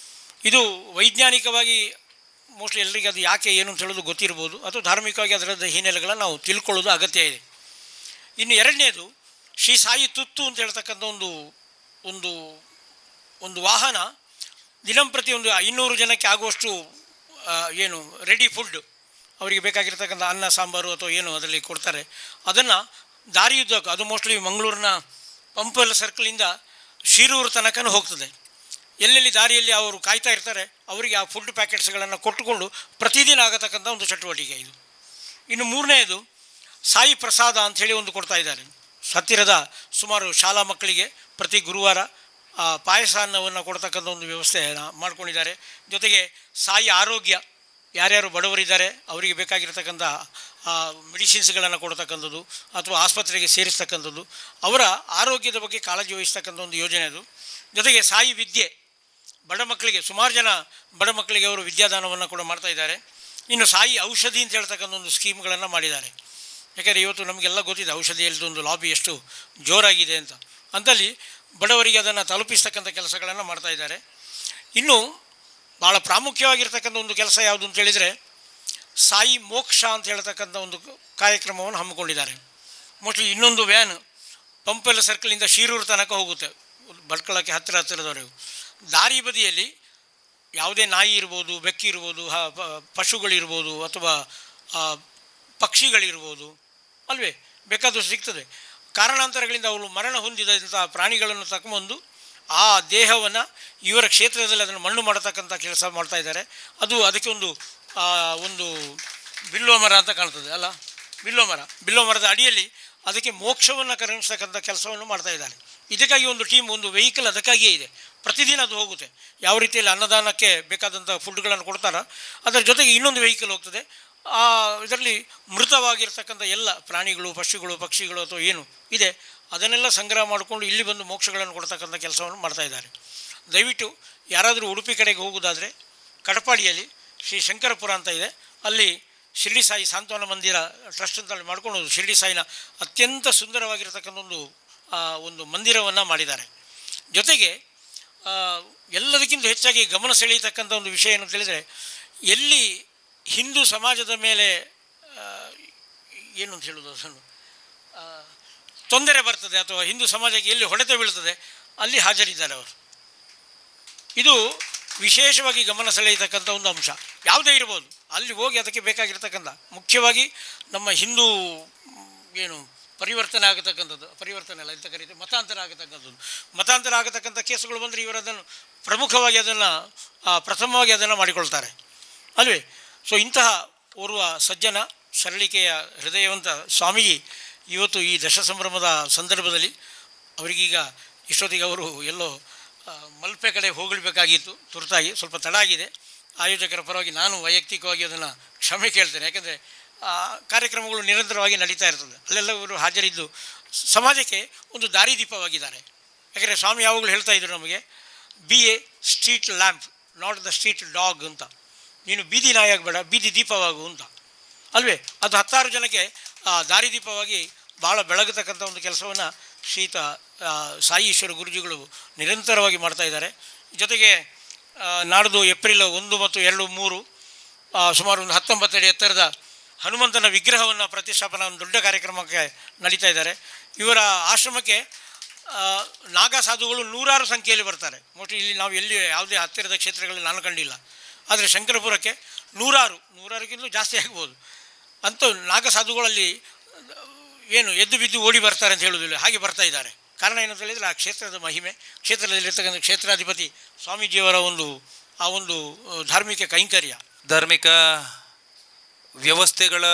ಇದು ವೈಜ್ಞಾನಿಕವಾಗಿ ಮೋಸ್ಟ್ಲಿ ಎಲ್ಲರಿಗೆ ಅದು ಯಾಕೆ ಏನು ಅಂತ ಹೇಳೋದು ಗೊತ್ತಿರ್ಬೋದು, ಅಥವಾ ಧಾರ್ಮಿಕವಾಗಿ ಅದರದ ಹಿನ್ನೆಲೆಗಳನ್ನು ನಾವು ತಿಳ್ಕೊಳ್ಳೋದು ಅಗತ್ಯ ಇದೆ. ಇನ್ನು ಎರಡನೇದು ಶ್ರೀ ಸಾಯಿ ತುತ್ತು ಅಂತ ಹೇಳ್ತಕ್ಕಂಥ ಒಂದು ವಾಹನ ದಿನಂಪ್ರತಿ ಒಂದು 500 ಜನಕ್ಕೆ ಆಗುವಷ್ಟು ಏನು ರೆಡಿ ಫುಡ್ ಅವರಿಗೆ ಬೇಕಾಗಿರ್ತಕ್ಕಂಥ ಅನ್ನ ಸಾಂಬಾರು ಅಥವಾ ಏನು ಅದರಲ್ಲಿ ಕೊಡ್ತಾರೆ. ಅದನ್ನು ದಾರಿಯುದ್ದಕ್ಕೂ, ಅದು ಮೋಸ್ಟ್ಲಿ ಮಂಗಳೂರಿನ ಪಂಪಲ್ ಸರ್ಕಲಿಂದ ಶಿರೂರು ತನಕನೂ ಹೋಗ್ತದೆ. ಎಲ್ಲೆಲ್ಲಿ ದಾರಿಯಲ್ಲಿ ಅವರು ಕಾಯ್ತಾ ಇರ್ತಾರೆ ಅವರಿಗೆ ಆ ಫುಡ್ ಪ್ಯಾಕೆಟ್ಸ್ಗಳನ್ನು ಕೊಟ್ಟುಕೊಂಡು ಪ್ರತಿದಿನ ಆಗತಕ್ಕಂಥ ಒಂದು ಚಟುವಟಿಕೆ ಇದು. ಇನ್ನು ಮೂರನೇದು ಸಾಯಿ ಪ್ರಸಾದ ಅಂಥೇಳಿ ಒಂದು ಕೊಡ್ತಾ ಇದ್ದಾರೆ. ಹತ್ತಿರದ ಸುಮಾರು ಶಾಲಾ ಮಕ್ಕಳಿಗೆ ಪ್ರತಿ ಗುರುವಾರ ಪಾಯಸ ಅನ್ನವನ್ನು ಕೊಡ್ತಕ್ಕಂಥ ಒಂದು ವ್ಯವಸ್ಥೆಯನ್ನು ಮಾಡ್ಕೊಂಡಿದ್ದಾರೆ. ಜೊತೆಗೆ ಸಾಯಿ ಆರೋಗ್ಯ, ಯಾರ್ಯಾರು ಬಡವರಿದ್ದಾರೆ ಅವರಿಗೆ ಬೇಕಾಗಿರ್ತಕ್ಕಂಥ ಮೆಡಿಸಿನ್ಸ್ಗಳನ್ನು ಕೊಡ್ತಕ್ಕಂಥದ್ದು ಅಥವಾ ಆಸ್ಪತ್ರೆಗೆ ಸೇರಿಸ್ತಕ್ಕಂಥದ್ದು, ಅವರ ಆರೋಗ್ಯದ ಬಗ್ಗೆ ಕಾಳಜಿ ವಹಿಸ್ತಕ್ಕಂಥ ಒಂದು ಯೋಜನೆ ಅದು. ಜೊತೆಗೆ ಸಾಯಿ ವಿದ್ಯೆ, ಬಡ ಮಕ್ಕಳಿಗೆ ಸುಮಾರು ಜನ ಬಡ ಮಕ್ಕಳಿಗೆ ಅವರು ವಿದ್ಯಾದಾನವನ್ನು ಕೂಡ ಮಾಡ್ತಾ ಇದ್ದಾರೆ. ಇನ್ನು ಸಾಯಿ ಔಷಧಿ ಅಂತ ಹೇಳ್ತಕ್ಕಂಥ ಒಂದು ಸ್ಕೀಮ್ಗಳನ್ನು ಮಾಡಿದ್ದಾರೆ. ಯಾಕೆಂದರೆ ಇವತ್ತು ನಮಗೆಲ್ಲ ಗೊತ್ತಿದೆ ಔಷಧಿಯಲ್ಲಿ ಒಂದು ಲಾಬಿ ಎಷ್ಟು ಜೋರಾಗಿದೆ ಅಂತ. ಅಂಥಲ್ಲಿ ಬಡವರಿಗೆ ಅದನ್ನು ತಲುಪಿಸ್ತಕ್ಕಂಥ ಕೆಲಸಗಳನ್ನು ಮಾಡ್ತಾ ಇದ್ದಾರೆ. ಇನ್ನು ಭಾಳ ಪ್ರಾಮುಖ್ಯವಾಗಿರ್ತಕ್ಕಂಥ ಒಂದು ಕೆಲಸ ಯಾವುದು ಅಂತ ಹೇಳಿದರೆ, ಸಾಯಿ ಮೋಕ್ಷ ಅಂತ ಹೇಳ್ತಕ್ಕಂಥ ಒಂದು ಕಾರ್ಯಕ್ರಮವನ್ನು ಹಮ್ಮಿಕೊಂಡಿದ್ದಾರೆ. ಮೋಸ್ಟ್ಲಿ ಇನ್ನೊಂದು ವ್ಯಾನ್ ಪಂಪೆಲ್ಲ ಸರ್ಕಲಿಂದ ಶಿರೂರು ತನಕ ಹೋಗುತ್ತೆ, ಭಟ್ಕಳಕ್ಕೆ ಹತ್ತಿರದವರೆಗೂ. ದಾರಿ ಬದಿಯಲ್ಲಿ ಯಾವುದೇ ನಾಯಿ ಇರ್ಬೋದು, ಬೆಕ್ಕಿ ಇರ್ಬೋದು, ಪಶುಗಳಿರ್ಬೋದು, ಅಥವಾ ಪಕ್ಷಿಗಳಿರ್ಬೋದು, ಅಲ್ವೇ ಬೇಕಾದಷ್ಟು ಸಿಗ್ತದೆ. ಕಾರಣಾಂತರಗಳಿಂದ ಅವರು ಮರಣ ಹೊಂದಿದಂಥ ಪ್ರಾಣಿಗಳನ್ನು ತಗೊಂಬಂದು ಆ ದೇಹವನ್ನು ಇವರ ಕ್ಷೇತ್ರದಲ್ಲಿ ಅದನ್ನು ಮಣ್ಣು ಮಾಡತಕ್ಕಂಥ ಕೆಲಸ ಮಾಡ್ತಾ ಇದ್ದಾರೆ. ಅದಕ್ಕೆ ಒಂದು ಬಿಲ್ಲೋ ಮರ ಅಂತ ಕಾಣ್ತದೆ ಅಲ್ಲ, ಬಿಲ್ಲೋ ಮರದ ಅಡಿಯಲ್ಲಿ ಅದಕ್ಕೆ ಮೋಕ್ಷವನ್ನು ಕರುಣಿಸ್ತಕ್ಕಂಥ ಕೆಲಸವನ್ನು ಮಾಡ್ತಾ ಇದ್ದಾರೆ. ಇದಕ್ಕಾಗಿ ಒಂದು ಟೀಮ್, ಒಂದು ವೆಹಿಕಲ್ ಅದಕ್ಕಾಗಿಯೇ ಇದೆ. ಪ್ರತಿದಿನ ಅದು ಹೋಗುತ್ತೆ. ಯಾವ ರೀತಿಯಲ್ಲಿ ಅನ್ನದಾನಕ್ಕೆ ಬೇಕಾದಂಥ ಫುಡ್ಗಳನ್ನು ಕೊಡ್ತಾರೋ ಅದರ ಜೊತೆಗೆ ಇನ್ನೊಂದು ವೆಹಿಕಲ್ ಹೋಗ್ತದೆ. ಇದರಲ್ಲಿ ಮೃತವಾಗಿರ್ತಕ್ಕಂಥ ಎಲ್ಲ ಪ್ರಾಣಿಗಳು, ಪಕ್ಷಿಗಳು ಅಥವಾ ಏನು ಇದೆ ಅದನ್ನೆಲ್ಲ ಸಂಗ್ರಹ ಮಾಡಿಕೊಂಡು ಇಲ್ಲಿ ಬಂದು ಮೋಕ್ಷಗಳನ್ನು ಕೊಡ್ತಕ್ಕಂಥ ಕೆಲಸವನ್ನು ಮಾಡ್ತಾ ಇದ್ದಾರೆ. ದಯವಿಟ್ಟು ಯಾರಾದರೂ ಉಡುಪಿ ಕಡೆಗೆ ಹೋಗೋದಾದರೆ ಕಡಪಾಡಿಯಲ್ಲಿ ಶ್ರೀ ಶಂಕರಪುರ ಅಂತ ಇದೆ, ಅಲ್ಲಿ ಶಿರಡಿ ಸಾಯಿ ಸಾಂತ್ವನ ಮಂದಿರ ಟ್ರಸ್ಟ್ ಅಂತೇಳಿ ಮಾಡ್ಕೊಂಡು ಶಿರಡಿ ಸಾಯಿನ ಅತ್ಯಂತ ಸುಂದರವಾಗಿರ್ತಕ್ಕಂಥ ಒಂದು ಮಂದಿರವನ್ನು ಮಾಡಿದ್ದಾರೆ. ಜೊತೆಗೆ ಎಲ್ಲದಕ್ಕಿಂತ ಹೆಚ್ಚಾಗಿ ಗಮನ ಸೆಳೆಯತಕ್ಕಂಥ ಒಂದು ವಿಷಯ ಏನು ಅಂತ ಹೇಳಿದರೆ, ಎಲ್ಲಿ ಹಿಂದೂ ಸಮಾಜದ ಮೇಲೆ ಏನು ಅಂತ ಹೇಳೋದು ಅದನ್ನು ತೊಂದರೆ ಬರ್ತದೆ ಅಥವಾ ಹಿಂದೂ ಸಮಾಜಕ್ಕೆ ಎಲ್ಲಿ ಹೊಡೆತ ಬೀಳ್ತದೆ ಅಲ್ಲಿ ಹಾಜರಿದ್ದಾರೆ ಅವರು. ಇದು ವಿಶೇಷವಾಗಿ ಗಮನ ಸೆಳೆಯತಕ್ಕಂಥ ಒಂದು ಅಂಶ. ಯಾವುದೇ ಇರ್ಬೋದು, ಅಲ್ಲಿ ಹೋಗಿ ಅದಕ್ಕೆ ಬೇಕಾಗಿರ್ತಕ್ಕಂಥ ಮುಖ್ಯವಾಗಿ ನಮ್ಮ ಹಿಂದೂ ಏನು ಪರಿವರ್ತನೆ ಆಗತಕ್ಕಂಥದ್ದು, ಪರಿವರ್ತನೆ ಅಲ್ಲ ಎಂತ ಕರೀತೀವಿ, ಮತಾಂತರ ಆಗತಕ್ಕಂಥ ಕೇಸುಗಳು ಬಂದರೆ ಇವರು ಅದನ್ನು ಪ್ರಮುಖವಾಗಿ ಪ್ರಥಮವಾಗಿ ಅದನ್ನು ಮಾಡಿಕೊಳ್ತಾರೆ ಅಲ್ವೇ. ಸೊ ಇಂತಹ ಓರ್ವ ಸಜ್ಜನ, ಸರಳಿಕೆಯ ಹೃದಯವಂತ ಸ್ವಾಮೀಜಿ ಇವತ್ತು ಈ ದಶ ಸಂಭ್ರಮದ ಸಂದರ್ಭದಲ್ಲಿ ಅವರಿಗೀಗ ಇಷ್ಟೊತ್ತಿಗೆ ಅವರು ಎಲ್ಲೋ ಮಲ್ಪೆ ಕಡೆ ಹೋಗಬೇಕಾಗಿತ್ತು, ತುರ್ತಾಗಿ ಸ್ವಲ್ಪ ತಡ ಆಗಿದೆ. ಆಯೋಜಕರ ಪರವಾಗಿ ನಾನು ವೈಯಕ್ತಿಕವಾಗಿ ಅದನ್ನು ಕ್ಷಮೆ ಕೇಳ್ತೇನೆ. ಯಾಕೆಂದರೆ ಕಾರ್ಯಕ್ರಮಗಳು ನಿರಂತರವಾಗಿ ನಡೀತಾ ಇರ್ತದೆ. ಅಲ್ಲೆಲ್ಲ ಇವರು ಹಾಜರಿದ್ದು ಸಮಾಜಕ್ಕೆ ಒಂದು ದಾರಿದೀಪವಾಗಿದ್ದಾರೆ. ಯಾಕೆಂದರೆ ಸ್ವಾಮಿ ಯಾವಾಗಲೂ ಹೇಳ್ತಾ ಇದ್ರು ನಮಗೆ, B A street lamp, not the street dog ಅಂತ. ನೀನು ಬೀದಿ ನಾಯಾಗಬೇಡ, ಬೀದಿ ದೀಪವಾಗು ಅಂತ ಅಲ್ವೇ? ಅದು 10 ಜನಕ್ಕೆ ದಾರಿದೀಪವಾಗಿ ಭಾಳ ಬೆಳಗತಕ್ಕಂಥ ಒಂದು ಕೆಲಸವನ್ನು ಶ್ರೀಯುತ ಸಾಯಿ ಈಶ್ವರ ಗುರುಜಿಗಳು ನಿರಂತರವಾಗಿ ಮಾಡ್ತಾಯಿದ್ದಾರೆ. ಜೊತೆಗೆ ನಾಡ್ದು ಏಪ್ರಿಲ್ 1 ಮತ್ತು 2, 3 ಸುಮಾರು ಒಂದು 19 ಅಡಿ ಎತ್ತರದ ಹನುಮಂತನ ವಿಗ್ರಹವನ್ನು ಪ್ರತಿಷ್ಠಾಪನಾ ಒಂದು ದೊಡ್ಡ ಕಾರ್ಯಕ್ರಮಕ್ಕೆ ನಡೀತಾ ಇದ್ದಾರೆ. ಇವರ ಆಶ್ರಮಕ್ಕೆ ನಾಗಾ ಸಾಧುಗಳು 100 ಸಂಖ್ಯೆಯಲ್ಲಿ ಬರ್ತಾರೆ. ಮೋಸ್ಟ್ಲಿ ಇಲ್ಲಿ ನಾವು ಎಲ್ಲಿ ಯಾವುದೇ ಹತ್ತಿರದ ಕ್ಷೇತ್ರಗಳಲ್ಲಿ ನಾನು ಕಂಡಿಲ್ಲ. ಆದರೆ ಶಂಕರಪುರಕ್ಕೆ 100ಕ್ಕಿಂತಲೂ ಜಾಸ್ತಿ ಆಗ್ಬೋದು. ಅಂತೂ ನಾಗಾ ಸಾಧುಗಳಲ್ಲಿ ಏನು ಎದ್ದು ಬಿದ್ದು ಓಡಿ ಬರ್ತಾರೆ ಅಂತ ಹೇಳೋದಿಲ್ಲ, ಹಾಗೆ ಬರ್ತಾ ಇದ್ದಾರೆ. ಕಾರಣ ಏನಂತ ಹೇಳಿದರೆ ಆ ಕ್ಷೇತ್ರದ ಮಹಿಮೆ, ಕ್ಷೇತ್ರದಲ್ಲಿರ್ತಕ್ಕಂಥ ಕ್ಷೇತ್ರಾಧಿಪತಿ ಸ್ವಾಮೀಜಿಯವರ ಒಂದು ಧಾರ್ಮಿಕ ಕೈಂಕರ್ಯ, ಧಾರ್ಮಿಕ ವ್ಯವಸ್ಥೆಗಳ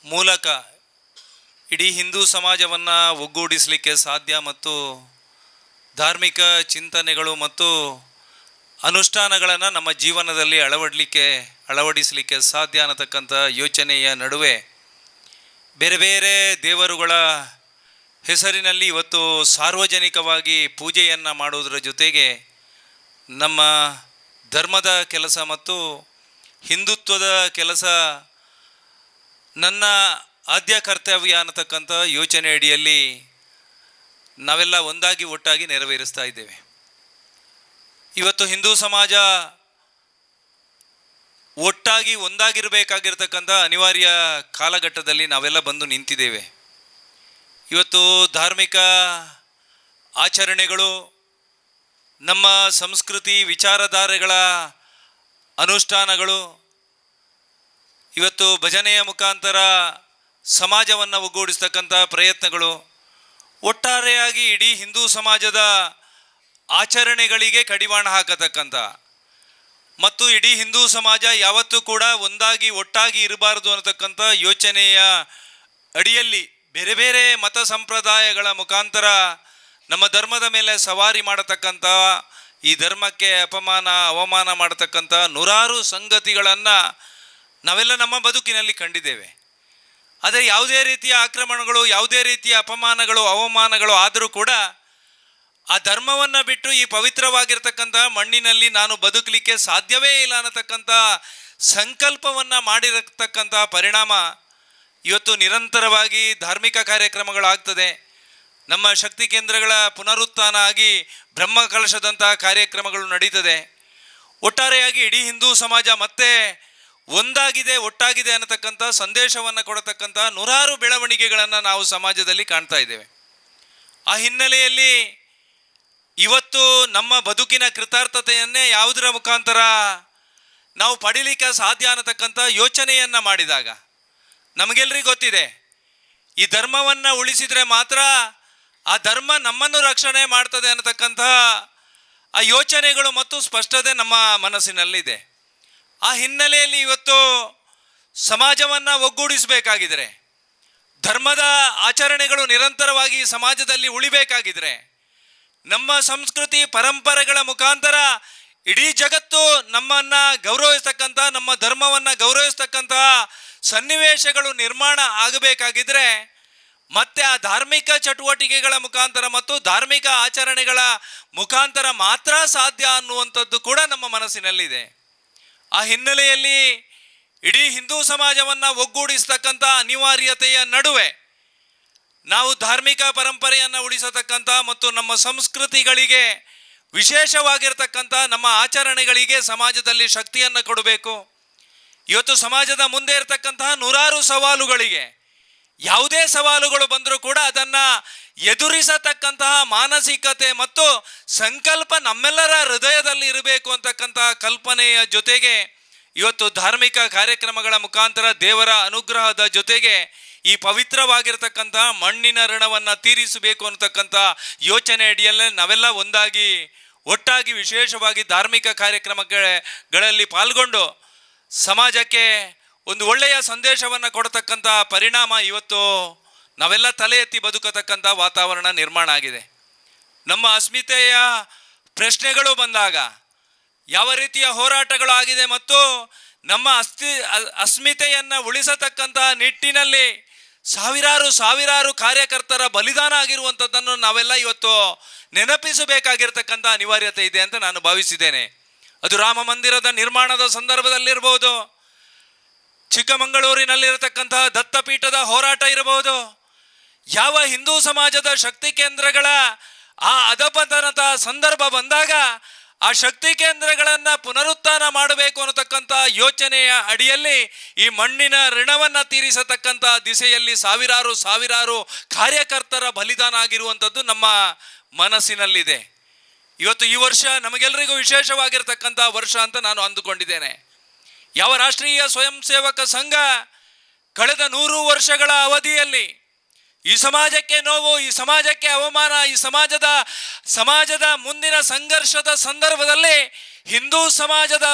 ಮೂಲಕ ಇಡೀ ಹಿಂದೂ ಸಮಾಜವನ್ನು ಒಗ್ಗೂಡಿಸಲಿಕ್ಕೆ ಸಾಧ್ಯ ಮತ್ತು ಧಾರ್ಮಿಕ ಚಿಂತನೆಗಳು ಮತ್ತು ಅನುಷ್ಠಾನಗಳನ್ನು ನಮ್ಮ ಜೀವನದಲ್ಲಿ ಅಳವಡಿಸಲಿಕ್ಕೆ ಸಾಧ್ಯ ಅನ್ನತಕ್ಕಂಥ ಯೋಚನೆಯ ನಡುವೆ ಬೇರೆ ಬೇರೆ ದೇವರುಗಳ ಹೆಸರಿನಲ್ಲಿ ಇವತ್ತು ಸಾರ್ವಜನಿಕವಾಗಿ ಪೂಜೆಯನ್ನು ಮಾಡೋದರ ಜೊತೆಗೆ ನಮ್ಮ ಧರ್ಮದ ಕೆಲಸ ಮತ್ತು ಹಿಂದುತ್ವದ ಕೆಲಸ ನನ್ನ ಆದ್ಯ ಕರ್ತವ್ಯ ಅನ್ನತಕ್ಕಂಥ ಯೋಚನೆ ಅಡಿಯಲ್ಲಿ ನಾವೆಲ್ಲ ಒಟ್ಟಾಗಿ ನೆರವೇರಿಸ್ತಾ ಇದ್ದೇವೆ. ಇವತ್ತು ಹಿಂದೂ ಸಮಾಜ ಒಂದಾಗಿರಬೇಕಾಗಿರ್ತಕ್ಕಂಥ ಅನಿವಾರ್ಯ ಕಾಲಘಟ್ಟದಲ್ಲಿ ನಾವೆಲ್ಲ ಬಂದು ನಿಂತಿದ್ದೇವೆ. ಇವತ್ತು ಧಾರ್ಮಿಕ ಆಚರಣೆಗಳು, ನಮ್ಮ ಸಂಸ್ಕೃತಿ ವಿಚಾರಧಾರೆಗಳ ಅನುಷ್ಠಾನಗಳು, ಇವತ್ತು ಭಜನೆಯ ಮುಖಾಂತರ ಸಮಾಜವನ್ನು ಒಗ್ಗೂಡಿಸ್ತಕ್ಕಂಥ ಪ್ರಯತ್ನಗಳು, ಒಟ್ಟಾರೆಯಾಗಿ ಇಡೀ ಹಿಂದೂ ಸಮಾಜದ ಆಚರಣೆಗಳಿಗೆ ಕಡಿವಾಣ ಹಾಕತಕ್ಕಂಥ ಮತ್ತು ಇಡೀ ಹಿಂದೂ ಸಮಾಜ ಯಾವತ್ತೂ ಕೂಡ ಒಟ್ಟಾಗಿ ಇರಬಾರದು ಅನ್ನತಕ್ಕಂಥ ಯೋಚನೆಯ ಅಡಿಯಲ್ಲಿ ಬೇರೆ ಬೇರೆ ಮತ ಸಂಪ್ರದಾಯಗಳ ಮುಖಾಂತರ ನಮ್ಮ ಧರ್ಮದ ಮೇಲೆ ಸವಾರಿ ಮಾಡತಕ್ಕಂಥ, ಈ ಧರ್ಮಕ್ಕೆ ಅವಮಾನ ಮಾಡತಕ್ಕಂಥ 100 ಸಂಗತಿಗಳನ್ನು ನಾವೆಲ್ಲ ನಮ್ಮ ಬದುಕಿನಲ್ಲಿ ಕಂಡಿದ್ದೇವೆ. ಆದರೆ ಯಾವುದೇ ರೀತಿಯ ಆಕ್ರಮಣಗಳು, ಯಾವುದೇ ರೀತಿಯ ಅಪಮಾನಗಳು, ಅವಮಾನಗಳು ಆದರೂ ಕೂಡ ಆ ಧರ್ಮವನ್ನು ಬಿಟ್ಟು ಈ ಪವಿತ್ರವಾಗಿರ್ತಕ್ಕಂಥ ಮಣ್ಣಿನಲ್ಲಿ ನಾನು ಬದುಕಲಿಕ್ಕೆ ಸಾಧ್ಯವೇ ಇಲ್ಲ ಅನ್ನತಕ್ಕಂಥ ಸಂಕಲ್ಪವನ್ನು ಮಾಡಿರತಕ್ಕಂಥ ಪರಿಣಾಮ ಇವತ್ತು ನಿರಂತರವಾಗಿ ಧಾರ್ಮಿಕ ಕಾರ್ಯಕ್ರಮಗಳಾಗ್ತದೆ. ನಮ್ಮ ಶಕ್ತಿ ಕೇಂದ್ರಗಳ ಪುನರುತ್ಥಾನ ಆಗಿ ಬ್ರಹ್ಮಕಲಶದಂಥ ಕಾರ್ಯಕ್ರಮಗಳು ನಡೀತದೆ. ಒಟ್ಟಾರೆಯಾಗಿ ಇಡೀ ಹಿಂದೂ ಸಮಾಜ ಮತ್ತೆ ಒಟ್ಟಾಗಿದೆ ಅನ್ನತಕ್ಕಂಥ ಸಂದೇಶವನ್ನು ಕೊಡತಕ್ಕಂಥ 100 ಬೆಳವಣಿಗೆಗಳನ್ನು ನಾವು ಸಮಾಜದಲ್ಲಿ ಕಾಣ್ತಾ ಇದ್ದೇವೆ. ಆ ಹಿನ್ನೆಲೆಯಲ್ಲಿ ಇವತ್ತು ನಮ್ಮ ಬದುಕಿನ ಕೃತಾರ್ಥತೆಯನ್ನೇ ಯಾವುದರ ಮುಖಾಂತರ ನಾವು ಪಡೀಲಿಕ್ಕೆ ಸಾಧ್ಯ ಅನ್ನತಕ್ಕಂಥ ಯೋಚನೆಯನ್ನು ಮಾಡಿದಾಗ ನಮಗೆಲ್ಲರಿಗೂ ಗೊತ್ತಿದೆ, ಈ ಧರ್ಮವನ್ನು ಉಳಿಸಿದರೆ ಮಾತ್ರ ಆ ಧರ್ಮ ನಮ್ಮನ್ನು ರಕ್ಷಣೆ ಮಾಡ್ತದೆ ಅನ್ನತಕ್ಕಂಥ ಆ ಯೋಚನೆಗಳು ಮತ್ತು ಸ್ಪಷ್ಟತೆ ನಮ್ಮ ಮನಸ್ಸಿನಲ್ಲಿದೆ. ಆ ಹಿನ್ನೆಲೆಯಲ್ಲಿ ಇವತ್ತು ಸಮಾಜವನ್ನು ಒಗ್ಗೂಡಿಸಬೇಕಾಗಿದ್ರೆ, ಧರ್ಮದ ಆಚರಣೆಗಳು ನಿರಂತರವಾಗಿ ಸಮಾಜದಲ್ಲಿ ಉಳಿಬೇಕಾಗಿದ್ರೆ, ನಮ್ಮ ಸಂಸ್ಕೃತಿ ಪರಂಪರೆಗಳ ಮುಖಾಂತರ ಇಡೀ ಜಗತ್ತು ನಮ್ಮನ್ನು ಗೌರವಿಸ್ತಕ್ಕಂಥ, ನಮ್ಮ ಧರ್ಮವನ್ನು ಗೌರವಿಸ್ತಕ್ಕಂಥ ಸನ್ನಿವೇಶಗಳು ನಿರ್ಮಾಣ ಆಗಬೇಕಾಗಿದ್ರೆ ಮತ್ತೆ ಆ ಧಾರ್ಮಿಕ ಚಟುವಟಿಕೆಗಳ ಮುಖಾಂತರ ಮತ್ತು ಧಾರ್ಮಿಕ ಆಚರಣೆಗಳ ಮುಖಾಂತರ ಮಾತ್ರ ಸಾಧ್ಯ ಅನ್ನುವಂಥದ್ದು ಕೂಡ ನಮ್ಮ ಮನಸ್ಸಿನಲ್ಲಿದೆ. ಆ ಹಿನ್ನೆಲೆಯಲ್ಲಿ ಇಡೀ ಹಿಂದೂ ಸಮಾಜವನ್ನು ಒಗ್ಗೂಡಿಸ್ತಕ್ಕಂಥ ಅನಿವಾರ್ಯತೆಯ ನಡುವೆ ನಾವು ಧಾರ್ಮಿಕ ಪರಂಪರೆಯನ್ನು ಉಳಿಸತಕ್ಕಂಥ ಮತ್ತು ನಮ್ಮ ಸಂಸ್ಕೃತಿಗಳಿಗೆ ವಿಶೇಷವಾಗಿರ್ತಕ್ಕಂಥ ನಮ್ಮ ಆಚರಣೆಗಳಿಗೆ ಸಮಾಜದಲ್ಲಿ ಶಕ್ತಿಯನ್ನು ಕೊಡಬೇಕು. ಇವತ್ತು ಸಮಾಜದ ಮುಂದೆ ಇರತಕ್ಕಂತಹ 100 ಸವಾಲುಗಳಿಗೆ ಯಾವುದೇ ಸವಾಲುಗಳು ಬಂದರೂ ಕೂಡ ಅದನ್ನು ಎದುರಿಸತಕ್ಕಂತಹ ಮಾನಸಿಕತೆ ಮತ್ತು ಸಂಕಲ್ಪ ನಮ್ಮೆಲ್ಲರ ಹೃದಯದಲ್ಲಿ ಇರಬೇಕು ಅಂತಕ್ಕಂತಹ ಕಲ್ಪನೆಯ ಜೊತೆಗೆ ಇವತ್ತು ಧಾರ್ಮಿಕ ಕಾರ್ಯಕ್ರಮಗಳ ಮುಖಾಂತರ ದೇವರ ಅನುಗ್ರಹದ ಜೊತೆಗೆ ಈ ಪವಿತ್ರವಾಗಿರ್ತಕ್ಕಂಥ ಮಣ್ಣಿನ ಋಣವನ್ನು ತೀರಿಸಬೇಕು ಅಂತಕ್ಕಂಥ ಯೋಚನೆ ಅಡಿಯಲ್ಲೇ ನಾವೆಲ್ಲ ಒಟ್ಟಾಗಿ ವಿಶೇಷವಾಗಿ ಧಾರ್ಮಿಕ ಕಾರ್ಯಕ್ರಮಗಳಲ್ಲಿ ಪಾಲ್ಗೊಂಡು ಸಮಾಜಕ್ಕೆ ಒಂದು ಒಳ್ಳೆಯ ಸಂದೇಶವನ್ನು ಕೊಡತಕ್ಕಂಥ ಪರಿಣಾಮ ಇವತ್ತು ನಾವೆಲ್ಲ ತಲೆ ಎತ್ತಿ ಬದುಕತಕ್ಕಂಥ ವಾತಾವರಣ ನಿರ್ಮಾಣ ಆಗಿದೆ. ನಮ್ಮ ಅಸ್ಮಿತೆಯ ಪ್ರಶ್ನೆಗಳು ಬಂದಾಗ ಯಾವ ರೀತಿಯ ಹೋರಾಟಗಳು ಆಗಿದೆ ಮತ್ತು ನಮ್ಮ ಅಸ್ಮಿತೆಯನ್ನು ಉಳಿಸತಕ್ಕಂಥ ನಿಟ್ಟಿನಲ್ಲಿ ಸಾವಿರಾರು ಕಾರ್ಯಕರ್ತರ ಬಲಿದಾನ ಆಗಿರುವಂಥದ್ದನ್ನು ನಾವೆಲ್ಲ ಇವತ್ತು ನೆನಪಿಸಬೇಕಾಗಿರ್ತಕ್ಕಂಥ ಅನಿವಾರ್ಯತೆ ಇದೆ ಅಂತ ನಾನು ಭಾವಿಸಿದ್ದೇನೆ. ಅದು ರಾಮ ಮಂದಿರದ ನಿರ್ಮಾಣದ ಸಂದರ್ಭದಲ್ಲಿರ್ಬೋದು, ಚಿಕ್ಕಮಗಳೂರಿನಲ್ಲಿರತಕ್ಕಂತಹ ದತ್ತಪೀಠದ ಹೋರಾಟ ಇರಬಹುದು, ಯಾವ ಹಿಂದೂ ಸಮಾಜದ ಶಕ್ತಿ ಕೇಂದ್ರಗಳ ಆ ಅಧಪತನದ ಸಂದರ್ಭ ಬಂದಾಗ ಆ ಶಕ್ತಿ ಕೇಂದ್ರಗಳನ್ನು ಪುನರುತ್ಥಾನ ಮಾಡಬೇಕು ಅನ್ನತಕ್ಕಂಥ ಯೋಚನೆಯ ಅಡಿಯಲ್ಲಿ ಈ ಮಣ್ಣಿನ ಋಣವನ್ನು ತೀರಿಸತಕ್ಕಂಥ ದಿಸೆಯಲ್ಲಿ ಸಾವಿರಾರು ಕಾರ್ಯಕರ್ತರ ಬಲಿದಾನ ಆಗಿರುವಂಥದ್ದು ನಮ್ಮ ಮನಸ್ಸಿನಲ್ಲಿದೆ. ಇವತ್ತು ಈ ವರ್ಷ ನಮಗೆಲ್ಲರಿಗೂ ವಿಶೇಷವಾಗಿರ್ತಕ್ಕಂಥ ವರ್ಷ ಅಂತ ನಾನು ಅಂದುಕೊಂಡಿದ್ದೇನೆ. ಯಾವ ರಾಷ್ಟ್ರೀಯ ಸ್ವಯಂ ಸೇವಕ ಸಂಘ ಕಳೆದ 100 ವರ್ಷಗಳ ಅವಧಿಯಲ್ಲಿ ಈ ಸಮಾಜಕ್ಕೆ ನೋವು, ಈ ಸಮಾಜಕ್ಕೆ ಅವಮಾನ, ಈ ಸಮಾಜದ ಮುಂದಿನ ಸಂಘರ್ಷದ ಸಂದರ್ಭದಲ್ಲಿ ಹಿಂದೂ ಸಮಾಜದ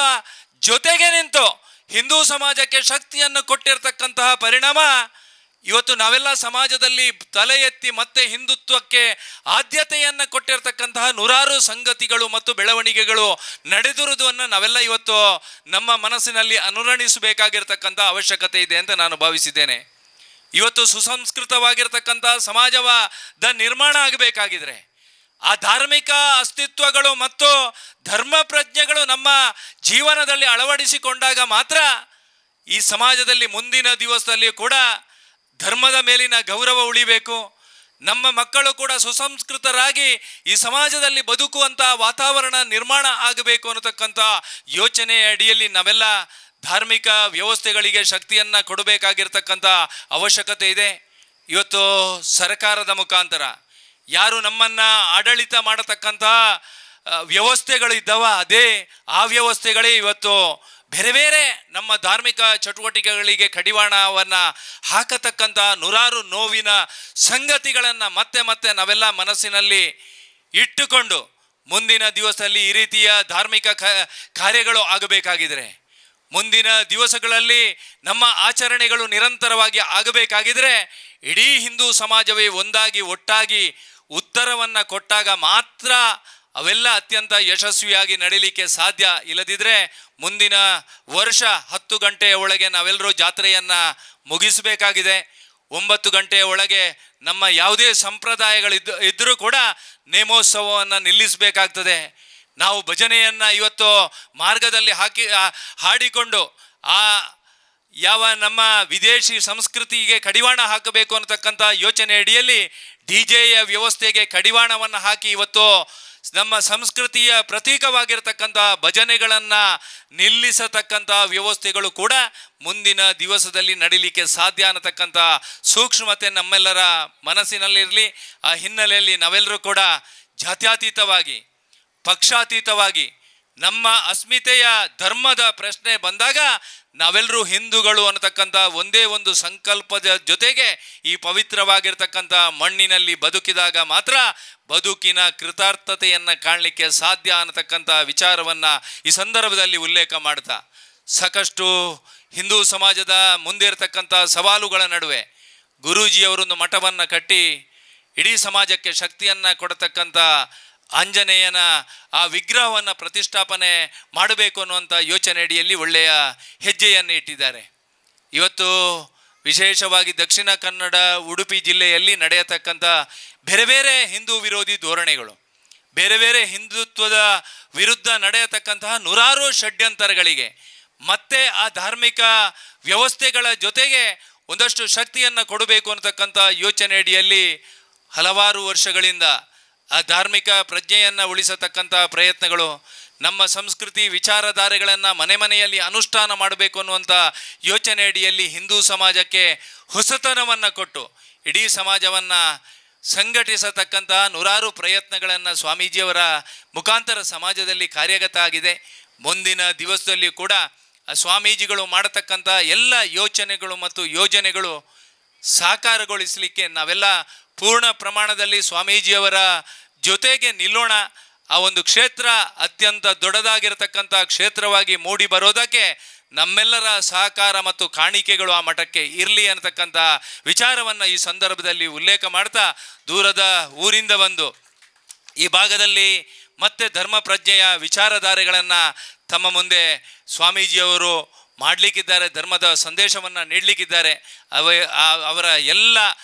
ಜೊತೆಗೆ ನಿಂತು ಹಿಂದೂ ಸಮಾಜಕ್ಕೆ ಶಕ್ತಿಯನ್ನು ಕೊಟ್ಟಿರ್ತಕ್ಕಂತಹ ಪರಿಣಾಮ ಇವತ್ತು ನಾವೆಲ್ಲ ಸಮಾಜದಲ್ಲಿ ತಲೆ ಎತ್ತಿ ಮತ್ತೆ ಹಿಂದುತ್ವಕ್ಕೆ ಆದ್ಯತೆಯನ್ನು ಕೊಟ್ಟಿರ್ತಕ್ಕಂತಹ ನೂರಾರು ಸಂಗತಿಗಳು ಮತ್ತು ಬೆಳವಣಿಗೆಗಳು ನಡೆದಿರುವುದನ್ನು ನಾವೆಲ್ಲ ಇವತ್ತು ನಮ್ಮ ಮನಸ್ಸಿನಲ್ಲಿ ಅನುರಣಿಸಬೇಕಾಗಿರ್ತಕ್ಕಂಥ ಅವಶ್ಯಕತೆ ಇದೆ ಅಂತ ನಾನು ಭಾವಿಸಿದ್ದೇನೆ. ಇವತ್ತು ಸುಸಂಸ್ಕೃತವಾಗಿರ್ತಕ್ಕಂಥ ಸಮಾಜದ ನಿರ್ಮಾಣ ಆಗಬೇಕಾಗಿದ್ರೆ ಆ ಧಾರ್ಮಿಕ ಅಸ್ತಿತ್ವಗಳು ಮತ್ತು ಧರ್ಮ ಪ್ರಜ್ಞೆಗಳು ನಮ್ಮ ಜೀವನದಲ್ಲಿ ಅಳವಡಿಸಿಕೊಂಡಾಗ ಮಾತ್ರ ಈ ಸಮಾಜದಲ್ಲಿ ಮುಂದಿನ ದಿವಸದಲ್ಲಿ ಕೂಡ ಧರ್ಮದ ಮೇಲಿನ ಗೌರವ ಉಳಿಬೇಕು. ನಮ್ಮ ಮಕ್ಕಳು ಕೂಡ ಸುಸಂಸ್ಕೃತರಾಗಿ ಈ ಸಮಾಜದಲ್ಲಿ ಬದುಕುವಂಥ ವಾತಾವರಣ ನಿರ್ಮಾಣ ಆಗಬೇಕು ಅನ್ನತಕ್ಕಂಥ ಯೋಚನೆಯ ಅಡಿಯಲ್ಲಿ ನಾವೆಲ್ಲ ಧಾರ್ಮಿಕ ವ್ಯವಸ್ಥೆಗಳಿಗೆ ಶಕ್ತಿಯನ್ನು ಕೊಡಬೇಕಾಗಿರ್ತಕ್ಕಂಥ ಅವಶ್ಯಕತೆ ಇದೆ. ಇವತ್ತು ಸರ್ಕಾರದ ಮುಖಾಂತರ ಯಾರು ನಮ್ಮನ್ನು ಆಡಳಿತ ಮಾಡತಕ್ಕಂತಹ ವ್ಯವಸ್ಥೆಗಳು ಇದ್ದಾವ ಆ ವ್ಯವಸ್ಥೆಗಳೇ ಇವತ್ತು ಬೇರೆ ನಮ್ಮ ಧಾರ್ಮಿಕ ಚಟುವಟಿಕೆಗಳಿಗೆ ಕಡಿವಾಣವನ್ನು ಹಾಕತಕ್ಕಂಥ ನೂರಾರು ನೋವಿನ ಸಂಗತಿಗಳನ್ನು ಮತ್ತೆ ನಾವೆಲ್ಲ ಮನಸ್ಸಿನಲ್ಲಿ ಇಟ್ಟುಕೊಂಡು ಮುಂದಿನ ದಿವಸದಲ್ಲಿ ಈ ರೀತಿಯ ಧಾರ್ಮಿಕ ಕಾರ್ಯಗಳು ಆಗಬೇಕಾಗಿದ್ರೆ, ಮುಂದಿನ ದಿವಸಗಳಲ್ಲಿ ನಮ್ಮ ಆಚರಣೆಗಳು ನಿರಂತರವಾಗಿ ಆಗಬೇಕಾಗಿದ್ರೆ ಇಡೀ ಹಿಂದೂ ಸಮಾಜವೇ ಒಂದಾಗಿ ಒಟ್ಟಾಗಿ ಉತ್ತರವನ್ನು ಕೊಟ್ಟಾಗ ಮಾತ್ರ ಅವೆಲ್ಲ ಅತ್ಯಂತ ಯಶಸ್ವಿಯಾಗಿ ನಡೀಲಿಕ್ಕೆ ಸಾಧ್ಯ. ಇಲ್ಲದಿದ್ದರೆ ಮುಂದಿನ ವರ್ಷ 10 ಗಂಟೆಯ ಒಳಗೆ ನಾವೆಲ್ಲರೂ ಜಾತ್ರೆಯನ್ನು ಮುಗಿಸಬೇಕಾಗಿದೆ. 9 ಗಂಟೆಯ ಒಳಗೆ ನಮ್ಮ ಯಾವುದೇ ಸಂಪ್ರದಾಯಗಳಿದ್ದರೂ ಕೂಡ ನೇಮೋತ್ಸವವನ್ನು ನಿಲ್ಲಿಸಬೇಕಾಗ್ತದೆ. ನಾವು ಭಜನೆಯನ್ನು ಇವತ್ತು ಮಾರ್ಗದಲ್ಲಿ ಹಾಡಿಕೊಂಡು ಯಾವ ನಮ್ಮ ವಿದೇಶಿ ಸಂಸ್ಕೃತಿಗೆ ಕಡಿವಾಣ ಹಾಕಬೇಕು ಅನ್ನತಕ್ಕಂಥ ಯೋಚನೆ ಅಡಿಯಲ್ಲಿ DJ ವ್ಯವಸ್ಥೆಗೆ ಕಡಿವಾಣವನ್ನು ಹಾಕಿ ಇವತ್ತು ನಮ್ಮ ಸಂಸ್ಕೃತಿಯ ಪ್ರತೀಕವಾಗಿರ್ತಕ್ಕಂಥ ಭಜನೆಗಳನ್ನು ನಿಲ್ಲಿಸತಕ್ಕಂಥ ವ್ಯವಸ್ಥೆಗಳು ಕೂಡ ಮುಂದಿನ ದಿವಸದಲ್ಲಿ ನಡೀಲಿಕ್ಕೆ ಸಾಧ್ಯ ಅನ್ನತಕ್ಕಂಥ ಸೂಕ್ಷ್ಮತೆ ನಮ್ಮೆಲ್ಲರ ಮನಸ್ಸಿನಲ್ಲಿರಲಿ. ಆ ಹಿನ್ನೆಲೆಯಲ್ಲಿ ನಾವೆಲ್ಲರೂ ಕೂಡ ಜಾತ್ಯತೀತವಾಗಿ ಪಕ್ಷಾತೀತವಾಗಿ ನಮ್ಮ ಅಸ್ಮಿತೆಯ ಧರ್ಮದ ಪ್ರಶ್ನೆ ಬಂದಾಗ ನಾವೆಲ್ಲರೂ ಹಿಂದೂಗಳು ಅನ್ನತಕ್ಕಂಥ ಒಂದೇ ಒಂದು ಸಂಕಲ್ಪದ ಜೊತೆಗೆ ಈ ಪವಿತ್ರವಾಗಿರ್ತಕ್ಕಂಥ ಮಣ್ಣಿನಲ್ಲಿ ಬದುಕಿದಾಗ ಮಾತ್ರ ಬದುಕಿನ ಕೃತಾರ್ಥತೆಯನ್ನು ಕಾಣಲಿಕ್ಕೆ ಸಾಧ್ಯ ಅನ್ನತಕ್ಕಂಥ ವಿಚಾರವನ್ನು ಈ ಸಂದರ್ಭದಲ್ಲಿ ಉಲ್ಲೇಖ ಮಾಡ್ತಾ, ಸಾಕಷ್ಟು ಹಿಂದೂ ಸಮಾಜದ ಮುಂದೆ ಇರತಕ್ಕಂಥ ಸವಾಲುಗಳ ನಡುವೆ ಗುರೂಜಿಯವರೊಂದು ಮಠವನ್ನು ಕಟ್ಟಿ ಇಡೀ ಸಮಾಜಕ್ಕೆ ಶಕ್ತಿಯನ್ನು ಕೊಡತಕ್ಕಂಥ ಆಂಜನೇಯನ ಆ ವಿಗ್ರಹವನ್ನು ಪ್ರತಿಷ್ಠಾಪನೆ ಮಾಡಬೇಕು ಅನ್ನುವಂಥ ಯೋಚನೆ ಅಡಿಯಲ್ಲಿ ಒಳ್ಳೆಯ ಹೆಜ್ಜೆಯನ್ನು ಇಟ್ಟಿದ್ದಾರೆ. ಇವತ್ತು ವಿಶೇಷವಾಗಿ ದಕ್ಷಿಣ ಕನ್ನಡ ಉಡುಪಿ ಜಿಲ್ಲೆಯಲ್ಲಿ ನಡೆಯತಕ್ಕಂಥ ಬೇರೆ ಹಿಂದೂ ವಿರೋಧಿ ಧೋರಣೆಗಳು, ಬೇರೆ ಹಿಂದುತ್ವದ ವಿರುದ್ಧ ನಡೆಯತಕ್ಕಂತಹ ನೂರಾರು ಷಡ್ಯಂತರಗಳಿಗೆ ಮತ್ತೆ ಆ ಧಾರ್ಮಿಕ ವ್ಯವಸ್ಥೆಗಳ ಜೊತೆಗೆ ಒಂದಷ್ಟು ಶಕ್ತಿಯನ್ನು ಕೊಡಬೇಕು ಅನ್ನತಕ್ಕಂಥ ಯೋಚನೆ ಅಡಿಯಲ್ಲಿ ಹಲವಾರು ವರ್ಷಗಳಿಂದ ಆ ಧಾರ್ಮಿಕ ಪ್ರಜ್ಞೆಯನ್ನು ಉಳಿಸತಕ್ಕಂಥ ಪ್ರಯತ್ನಗಳು, ನಮ್ಮ ಸಂಸ್ಕೃತಿ ವಿಚಾರಧಾರೆಗಳನ್ನು ಮನೆಯಲ್ಲಿ ಅನುಷ್ಠಾನ ಮಾಡಬೇಕು ಅನ್ನುವಂಥ ಯೋಚನೆ ಅಡಿಯಲ್ಲಿ ಹಿಂದೂ ಸಮಾಜಕ್ಕೆ ಹೊಸತನವನ್ನು ಕೊಟ್ಟು ಇಡೀ ಸಮಾಜವನ್ನು ಸಂಘಟಿಸತಕ್ಕಂತಹ ನೂರಾರು ಪ್ರಯತ್ನಗಳನ್ನು ಸ್ವಾಮೀಜಿಯವರ ಮುಖಾಂತರ ಸಮಾಜದಲ್ಲಿ ಕಾರ್ಯಗತ ಆಗಿದೆ. ಮುಂದಿನ ದಿವಸದಲ್ಲಿ ಕೂಡ ಆ ಸ್ವಾಮೀಜಿಗಳು ಮಾಡತಕ್ಕಂಥ ಎಲ್ಲ ಯೋಚನೆಗಳು ಮತ್ತು ಯೋಜನೆಗಳು ಸಾಕಾರಗೊಳಿಸಲಿಕ್ಕೆ ನಾವೆಲ್ಲ ಪೂರ್ಣ ಪ್ರಮಾಣದಲ್ಲಿ ಸ್ವಾಮೀಜಿಯವರ ಜೊತೆಗೆ ನಿಲ್ಲೋಣ. ಆ ಒಂದು ಕ್ಷೇತ್ರ ಅತ್ಯಂತ ದೊಡ್ಡದಾಗಿರತಕ್ಕಂಥ ಕ್ಷೇತ್ರವಾಗಿ ಮೂಡಿ ಬರೋದಕ್ಕೆ ನಮ್ಮೆಲ್ಲರ ಸಹಕಾರ ಮತ್ತು ಕಾಣಿಕೆಗಳು ಆ ಮಠಕ್ಕೆ ಇರಲಿ ಅನ್ನತಕ್ಕಂಥ ವಿಚಾರವನ್ನು ಈ ಸಂದರ್ಭದಲ್ಲಿ ಉಲ್ಲೇಖ ಮಾಡ್ತಾ, ದೂರದ ಊರಿಂದ ಬಂದು ಈ ಭಾಗದಲ್ಲಿ ಮತ್ತೆ ಧರ್ಮ ಪ್ರಜ್ಞೆಯ ವಿಚಾರಧಾರೆಗಳನ್ನು ತಮ್ಮ ಮುಂದೆ ಸ್ವಾಮೀಜಿಯವರು ಮಾಡಲಿಕ್ಕಿದ್ದಾರೆ, ಧರ್ಮದ ಸಂದೇಶವನ್ನು ನೀಡಲಿಕ್ಕಿದ್ದಾರೆ. ಅವರ ಎಲ್ಲ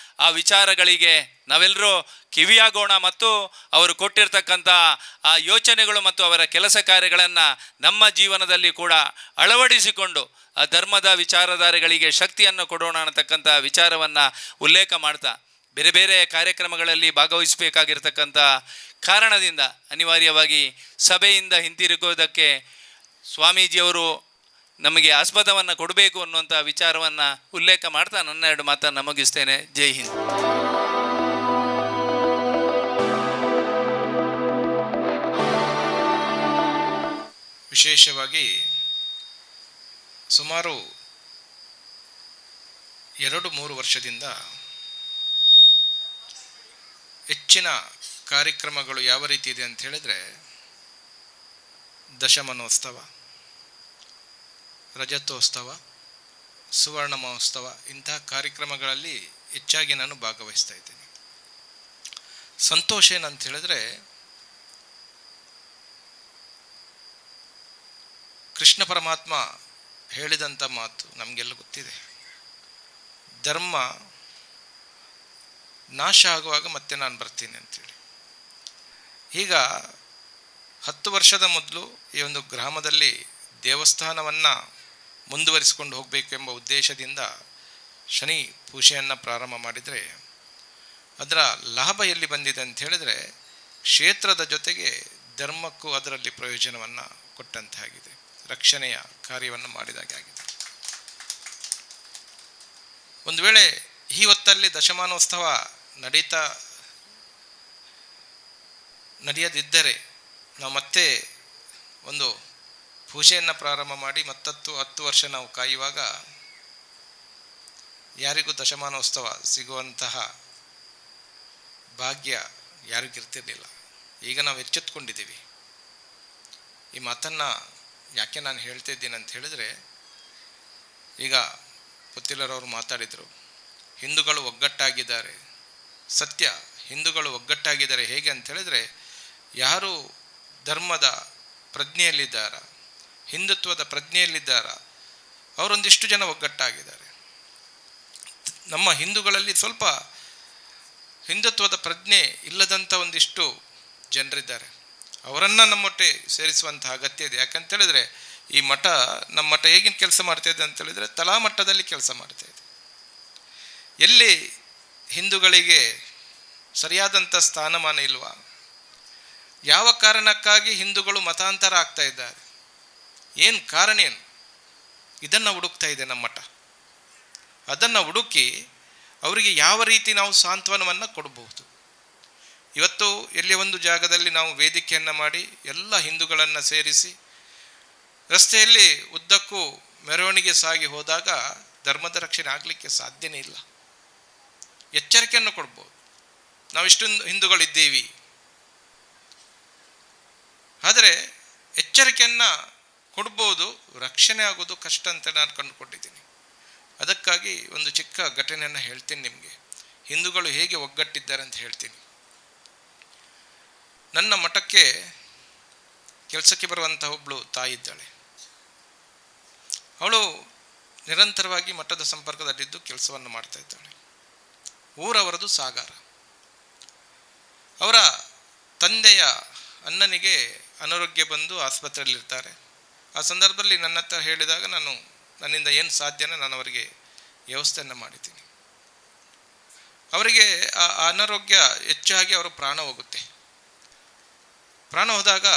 ಆ ವಿಚಾರಗಳಿಗೆ ನಾವೆಲ್ಲರೂ ಕಿವಿಯಾಗೋಣ ಮತ್ತು ಅವರು ಕೊಟ್ಟಿರ್ತಕ್ಕಂಥ ಆ ಯೋಚನೆಗಳು ಮತ್ತು ಅವರ ಕೆಲಸ ಕಾರ್ಯಗಳನ್ನು ನಮ್ಮ ಜೀವನದಲ್ಲಿ ಕೂಡ ಅಳವಡಿಸಿಕೊಂಡು ಆ ಧರ್ಮದ ವಿಚಾರಧಾರೆಗಳಿಗೆ ಶಕ್ತಿಯನ್ನು ಕೊಡೋಣ ಅನ್ನತಕ್ಕಂಥ ವಿಚಾರವನ್ನು ಉಲ್ಲೇಖ ಮಾಡ್ತಾ ಬೇರೆ ಬೇರೆ ಕಾರ್ಯಕ್ರಮಗಳಲ್ಲಿ ಭಾಗವಹಿಸಬೇಕಾಗಿರ್ತಕ್ಕಂಥ ಕಾರಣದಿಂದ ಅನಿವಾರ್ಯವಾಗಿ ಸಭೆಯಿಂದ ಹಿಂತಿರುಗೋದಕ್ಕೆ ಸ್ವಾಮೀಜಿಯವರು ನಮಗೆ ಆಸ್ಪದವನ್ನು ಕೊಡಬೇಕು ಅನ್ನುವಂಥ ವಿಚಾರವನ್ನು ಉಲ್ಲೇಖ ಮಾಡ್ತಾ ನನ್ನ 2 ಮಾತನ್ನು ಮುಗಿಸ್ತೇನೆ. ಜೈ ಹಿಂದ್. ವಿಶೇಷವಾಗಿ ಸುಮಾರು 2-3 ವರ್ಷದಿಂದ ಹೆಚ್ಚಿನ ಕಾರ್ಯಕ್ರಮಗಳು ಯಾವ ರೀತಿ ಇದೆ ಅಂತ ಹೇಳಿದರೆ, ದಶಮಾನೋತ್ಸವ, ರಜತೋತ್ಸವ, ಸುವರ್ಣ ಮಹೋತ್ಸವ ಇಂತಹ ಕಾರ್ಯಕ್ರಮಗಳಲ್ಲಿ ಹೆಚ್ಚಾಗಿ ನಾನು ಭಾಗವಹಿಸ್ತಾ ಇದ್ದೇನೆ. ಸಂತೋಷ ಏನಂತ ಹೇಳಿದ್ರೆ, ಕೃಷ್ಣ ಪರಮಾತ್ಮ ಹೇಳಿದಂಥ ಮಾತು ನಮಗೆಲ್ಲ ಗೊತ್ತಿದೆ. ಧರ್ಮ ನಾಶ ಆಗುವಾಗ ಮತ್ತೆ ನಾನು ಬರ್ತೀನಿ ಅಂತೇಳಿ. ಈಗ 10 ವರ್ಷದ ಮೊದಲು ಈ ಒಂದು ಗ್ರಾಮದಲ್ಲಿ ದೇವಸ್ಥಾನವನ್ನು ಮುಂದುವರಿಸಿಕೊಂಡು ಹೋಗಬೇಕು ಎಂಬ ಉದ್ದೇಶದಿಂದ ಶನಿ ಪೂಜೆಯನ್ನು ಪ್ರಾರಂಭ ಮಾಡಿದರೆ, ಅದರ ಲಾಭ ಎಲ್ಲಿ ಬಂದಿದೆ ಅಂತ ಹೇಳಿದರೆ, ಕ್ಷೇತ್ರದ ಜೊತೆಗೆ ಧರ್ಮಕ್ಕೂ ಅದರಲ್ಲಿ ಪ್ರಯೋಜನವನ್ನು ಕೊಟ್ಟಂತಾಗಿದೆ, ರಕ್ಷಣೆಯ ಕಾರ್ಯವನ್ನು ಮಾಡಿದಾಗೆ ಆಗಿದೆ. ಒಂದು ವೇಳೆ ಈ ಹೊತ್ತಲ್ಲಿ ದಶಮಾನೋತ್ಸವ ನಡೆಯದಿದ್ದರೆ ನಾವು ಮತ್ತೆ ಒಂದು ಪೂಜೆಯನ್ನು ಪ್ರಾರಂಭ ಮಾಡಿ 10 ವರ್ಷ ನಾವು ಕಾಯುವಾಗ ಯಾರಿಗೂ ದಶಮಾನೋತ್ಸವ ಸಿಗುವಂತಹ ಭಾಗ್ಯ ಯಾರಿಗಿರ್ತಿರಲಿಲ್ಲ. ಈಗ ನಾವು ಎಚ್ಚೆತ್ಕೊಂಡಿದ್ದೀವಿ. ಈ ಮಾತನ್ನು ಯಾಕೆ ನಾನು ಹೇಳ್ತಾ ಇದ್ದೀನಿ ಅಂತ ಹೇಳಿದರೆ, ಈಗ ಪುತ್ತಿಲರವರು ಮಾತಾಡಿದರು, ಹಿಂದೂಗಳು ಒಗ್ಗಟ್ಟಾಗಿದ್ದಾರೆ. ಸತ್ಯ, ಹಿಂದೂಗಳು ಒಗ್ಗಟ್ಟಾಗಿದ್ದಾರೆ. ಹೇಗೆ ಅಂತ ಹೇಳಿದರೆ, ಯಾರು ಧರ್ಮದ ಪ್ರಜ್ಞೆಯಲ್ಲಿದ್ದಾರ, ಹಿಂದುತ್ವದ ಪ್ರಜ್ಞೆಯಲ್ಲಿದ್ದಾರ, ಅವರೊಂದಿಷ್ಟು ಜನ ಒಗ್ಗಟ್ಟಾಗಿದ್ದಾರೆ. ನಮ್ಮ ಹಿಂದೂಗಳಲ್ಲಿ ಸ್ವಲ್ಪ ಹಿಂದುತ್ವದ ಪ್ರಜ್ಞೆ ಇಲ್ಲದಂಥ ಒಂದಿಷ್ಟು ಜನರಿದ್ದಾರೆ. ಅವರನ್ನು ನಮ್ಮೊಟ್ಟೆ ಸೇರಿಸುವಂತಹ ಅಗತ್ಯ ಇದೆ. ಯಾಕಂತೇಳಿದರೆ, ಈ ಮಠ, ನಮ್ಮ ಮಠ ಹೇಗಿನ ಕೆಲಸ ಮಾಡ್ತಾಯಿದೆ ಅಂತೇಳಿದರೆ, ತಳಾ ಮಟ್ಟದಲ್ಲಿ ಕೆಲಸ ಮಾಡ್ತಾಯಿದೆ. ಎಲ್ಲಿ ಹಿಂದೂಗಳಿಗೆ ಸರಿಯಾದಂಥ ಸ್ಥಾನಮಾನ ಇಲ್ವಾ, ಯಾವ ಕಾರಣಕ್ಕಾಗಿ ಹಿಂದೂಗಳು ಮತಾಂತರ ಆಗ್ತಾ ಇದ್ದಾರೆ, ಏನು ಕಾರಣ ಏನು, ಇದನ್ನು ಹುಡುಕ್ತಾ ಇದೆ ನಮ್ಮ ಮಠ. ಅದನ್ನು ಹುಡುಕಿ ಅವರಿಗೆ ಯಾವ ರೀತಿ ನಾವು ಸಾಂತ್ವನವನ್ನು ಕೊಡಬಹುದು. ಇವತ್ತು ಎಲ್ಲಿ ಒಂದು ಜಾಗದಲ್ಲಿ ನಾವು ವೇದಿಕೆಯನ್ನು ಮಾಡಿ ಎಲ್ಲ ಹಿಂದೂಗಳನ್ನು ಸೇರಿಸಿ ರಸ್ತೆಯಲ್ಲಿ ಉದ್ದಕ್ಕೂ ಮೆರವಣಿಗೆ ಸಾಗಿ ಹೋದಾಗ ಧರ್ಮದ ರಕ್ಷಣೆ ಆಗಲಿಕ್ಕೆ ಸಾಧ್ಯನೇ ಇಲ್ಲ. ಎಚ್ಚರಿಕೆಯನ್ನು ಕೊಡ್ಬೋದು, ನಾವಿಷ್ಟೊಂದು ಹಿಂದೂಗಳಿದ್ದೀವಿ. ಆದರೆ ಎಚ್ಚರಿಕೆಯನ್ನು ಕೊಡ್ಬೋದು, ರಕ್ಷಣೆ ಆಗೋದು ಕಷ್ಟ ಅಂತ ನಾನು ಕಂಡುಕೊಂಡಿದ್ದೀನಿ. ಅದಕ್ಕಾಗಿ ಒಂದು ಚಿಕ್ಕ ಘಟನೆಯನ್ನು ಹೇಳ್ತೀನಿ ನಿಮಗೆ. ಹಿಂದೂಗಳು ಹೇಗೆ ಒಗ್ಗಟ್ಟಿದ್ದಾರೆ ಅಂತ ಹೇಳ್ತೀನಿ. ನನ್ನ ಮಠಕ್ಕೆ ಕೆಲಸಕ್ಕೆ ಬರುವಂಥ ಒಬ್ಬಳು ತಾಯಿ ಇದ್ದಾಳೆ. ಅವಳು ನಿರಂತರವಾಗಿ ಮಠದ ಸಂಪರ್ಕದಲ್ಲಿದ್ದು ಕೆಲಸವನ್ನು ಮಾಡ್ತಾ ಇದ್ದಾಳೆ. ಊರವರದು ಸಾಗರ. ಅವರ ತಂದೆಯ ಅಣ್ಣನಿಗೆ ಅನಾರೋಗ್ಯ ಬಂದು ಆಸ್ಪತ್ರೆಯಲ್ಲಿರ್ತಾರೆ. ಆ ಸಂದರ್ಭದಲ್ಲಿ ನನ್ನ ಹತ್ರ ಹೇಳಿದಾಗ ನನ್ನಿಂದ ಏನು ಸಾಧ್ಯನ ನಾನು ಅವರಿಗೆ ವ್ಯವಸ್ಥೆಯನ್ನು ಮಾಡಿದ್ದೀನಿ. ಅವರಿಗೆ ಆ ಅನಾರೋಗ್ಯ ಹೆಚ್ಚಾಗಿ ಅವರ ಪ್ರಾಣ ಹೋಗುತ್ತೆ. ಪ್ರಾಣ ಹೋದಾಗ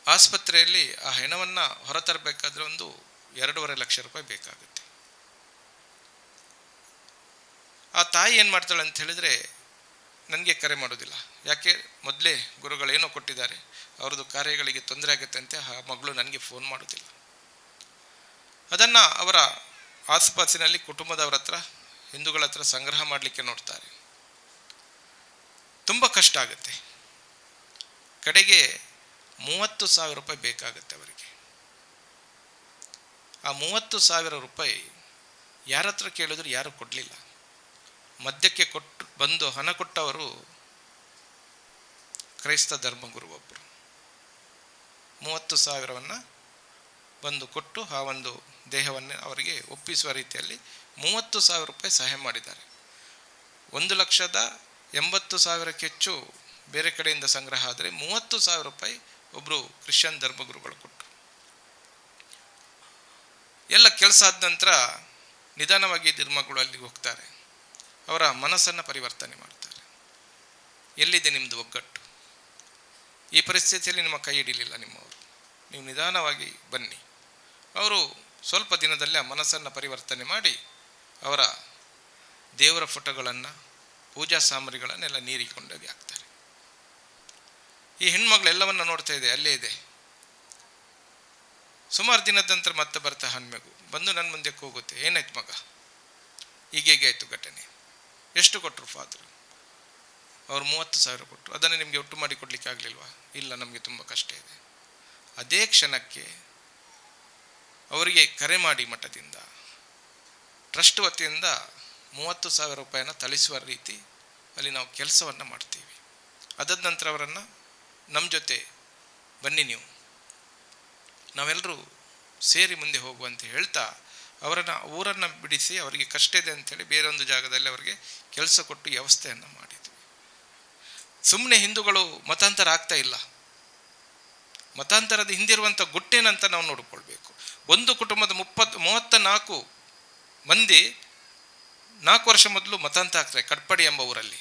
ಆಸ್ಪತ್ರೆಯಲ್ಲಿ ಆ ಹೆಣವನ್ನು ಹೊರತರಬೇಕಾದ್ರೆ ಒಂದು 2.5 ಲಕ್ಷ ರೂಪಾಯಿ ಬೇಕಾಗುತ್ತೆ. ಆ ತಾಯಿ ಏನು ಮಾಡ್ತಾಳೆ ಅಂತ ಹೇಳಿದರೆ, ನನಗೆ ಕರೆ ಮಾಡೋದಿಲ್ಲ. ಯಾಕೆ, ಮೊದಲೇ ಗುರುಗಳೇನೋ ಕೊಟ್ಟಿದ್ದಾರೆ, ಅವ್ರದ್ದು ಕಾರ್ಯಗಳಿಗೆ ತೊಂದರೆ ಆಗುತ್ತೆ ಅಂತ ಆ ಮಗಳು ನನಗೆ ಫೋನ್ ಮಾಡೋದಿಲ್ಲ. ಅದನ್ನು ಅವರ ಆಸುಪಾಸಿನಲ್ಲಿ ಕುಟುಂಬದವ್ರ ಹತ್ರ, ಹಿಂದೂಗಳ ಹತ್ರ ಸಂಗ್ರಹ ಮಾಡಲಿಕ್ಕೆ ನೋಡ್ತಾರೆ. ತುಂಬ ಕಷ್ಟ ಆಗುತ್ತೆ. ಕಡೆಗೆ 30,000 ರೂಪಾಯಿ ಬೇಕಾಗುತ್ತೆ ಅವರಿಗೆ. ಆ 30,000 ರೂಪಾಯಿ ಯಾರ ಹತ್ರ ಕೇಳಿದ್ರು ಯಾರು ಕೊಡಲಿಲ್ಲ. ಮಧ್ಯಕ್ಕೆ ಬಂದು ಹಣ ಕೊಟ್ಟವರು ಕ್ರೈಸ್ತ ಧರ್ಮಗುರು ಒಬ್ಬರು. 30,000 ಬಂದು ಕೊಟ್ಟು ಆ ಒಂದು ದೇಹವನ್ನು ಅವರಿಗೆ ಒಪ್ಪಿಸುವ ರೀತಿಯಲ್ಲಿ 30,000 ರೂಪಾಯಿ ಸಹಾಯ ಮಾಡಿದ್ದಾರೆ. 1,80,000ಕ್ಕೆ ಹೆಚ್ಚು ಬೇರೆ ಕಡೆಯಿಂದ ಸಂಗ್ರಹ ಆದರೆ 30,000 ರೂಪಾಯಿ ಒಬ್ಬರು ಕ್ರಿಶ್ಚಿಯನ್ ಧರ್ಮಗುರುಗಳು ಕೊಟ್ಟರು. ಎಲ್ಲ ಕೆಲಸ ಆದ ನಂತರ ನಿಧಾನವಾಗಿ ಧರ್ಮಗಳು ಅಲ್ಲಿಗೆ ಹೋಗ್ತಾರೆ, ಅವರ ಮನಸ್ಸನ್ನು ಪರಿವರ್ತನೆ ಮಾಡ್ತಾರೆ. ಎಲ್ಲಿದೆ ನಿಮ್ಮದು ಒಗ್ಗಟ್ಟು? ಈ ಪರಿಸ್ಥಿತಿಯಲ್ಲಿ ನಿಮ್ಮ ಕೈ ಹಿಡಿಲಿಲ್ಲ ನಿಮ್ಮವರು, ನೀವು ನಿಧಾನವಾಗಿ ಬನ್ನಿ. ಅವರು ಸ್ವಲ್ಪ ದಿನದಲ್ಲಿ ಆ ಮನಸ್ಸನ್ನು ಪರಿವರ್ತನೆ ಮಾಡಿ ಅವರ ದೇವರ ಫೋಟೋಗಳನ್ನು, ಪೂಜಾ ಸಾಮಗ್ರಿಗಳನ್ನೆಲ್ಲ ನೀರಿಗೆ ಕೊಂಡೋಗಿ ಹಾಕ್ತಾರೆ. ಈ ಹೆಣ್ಮಗಳೆಲ್ಲವನ್ನ ನೋಡ್ತಾ ಇದೆ, ಅಲ್ಲೇ ಇದೆ. ಸುಮಾರು ದಿನದ ನಂತರ ಮತ್ತೆ ಬರ್ತಾ ಹಣ್ಮಗು ಬಂದು ನನ್ನ ಮುಂದೆ ಕೂಗುತ್ತೆ, ಏನಾಯ್ತು ಮಗ, ಹೀಗೇಗೆ ಆಯಿತು ಘಟನೆ, ಎಷ್ಟು ಕೊಟ್ಟರು ಫಾದರು? ಅವರು 30,000 ಕೊಟ್ಟರು. ಅದನ್ನು ನಿಮಗೆ ಒಟ್ಟು ಮಾಡಿ ಕೊಡಲಿಕ್ಕೆ ಆಗಲಿಲ್ವಾ? ಇಲ್ಲ, ನಮಗೆ ತುಂಬ ಕಷ್ಟ ಇದೆ. ಅದೇ ಕ್ಷಣಕ್ಕೆ ಅವರಿಗೆ ಕರೆ ಮಾಡಿ ಮಠದಿಂದ, ಟ್ರಸ್ಟ್ ವತಿಯಿಂದ 30,000 ರೂಪಾಯಿನ ತಳಿಸುವ ರೀತಿ ಅಲ್ಲಿ ನಾವು ಕೆಲಸವನ್ನು ಮಾಡ್ತೀವಿ. ಅದಾದ ನಂತರ ಅವರನ್ನು ನಮ್ಮ ಜೊತೆ ಬನ್ನಿ, ನೀವು ನಾವೆಲ್ಲರೂ ಸೇರಿ ಮುಂದೆ ಹೋಗುವಂತ ಹೇಳ್ತಾ ಅವರನ್ನು ಊರನ್ನು ಬಿಡಿಸಿ, ಅವರಿಗೆ ಕಷ್ಟ ಇದೆ ಅಂಥೇಳಿ ಬೇರೊಂದು ಜಾಗದಲ್ಲಿ ಅವರಿಗೆ ಕೆಲಸ ಕೊಟ್ಟು ವ್ಯವಸ್ಥೆಯನ್ನು ಮಾಡಿದ್ವಿ. ಸುಮ್ಮನೆ ಹಿಂದೂಗಳು ಮತಾಂತರ ಆಗ್ತಾ ಇಲ್ಲ. ಮತಾಂತರದ ಹಿಂದಿರುವಂಥ ಗುಟ್ಟೇನಂತ ನಾವು ನೋಡಿಕೊಳ್ಬೇಕು. ಒಂದು ಕುಟುಂಬದ 34 ಮಂದಿ 4 ವರ್ಷ ಮೊದಲು ಮತಾಂತರ ಆಗ್ತಾರೆ ಕಟ್ಪಡಿ ಎಂಬ ಊರಲ್ಲಿ.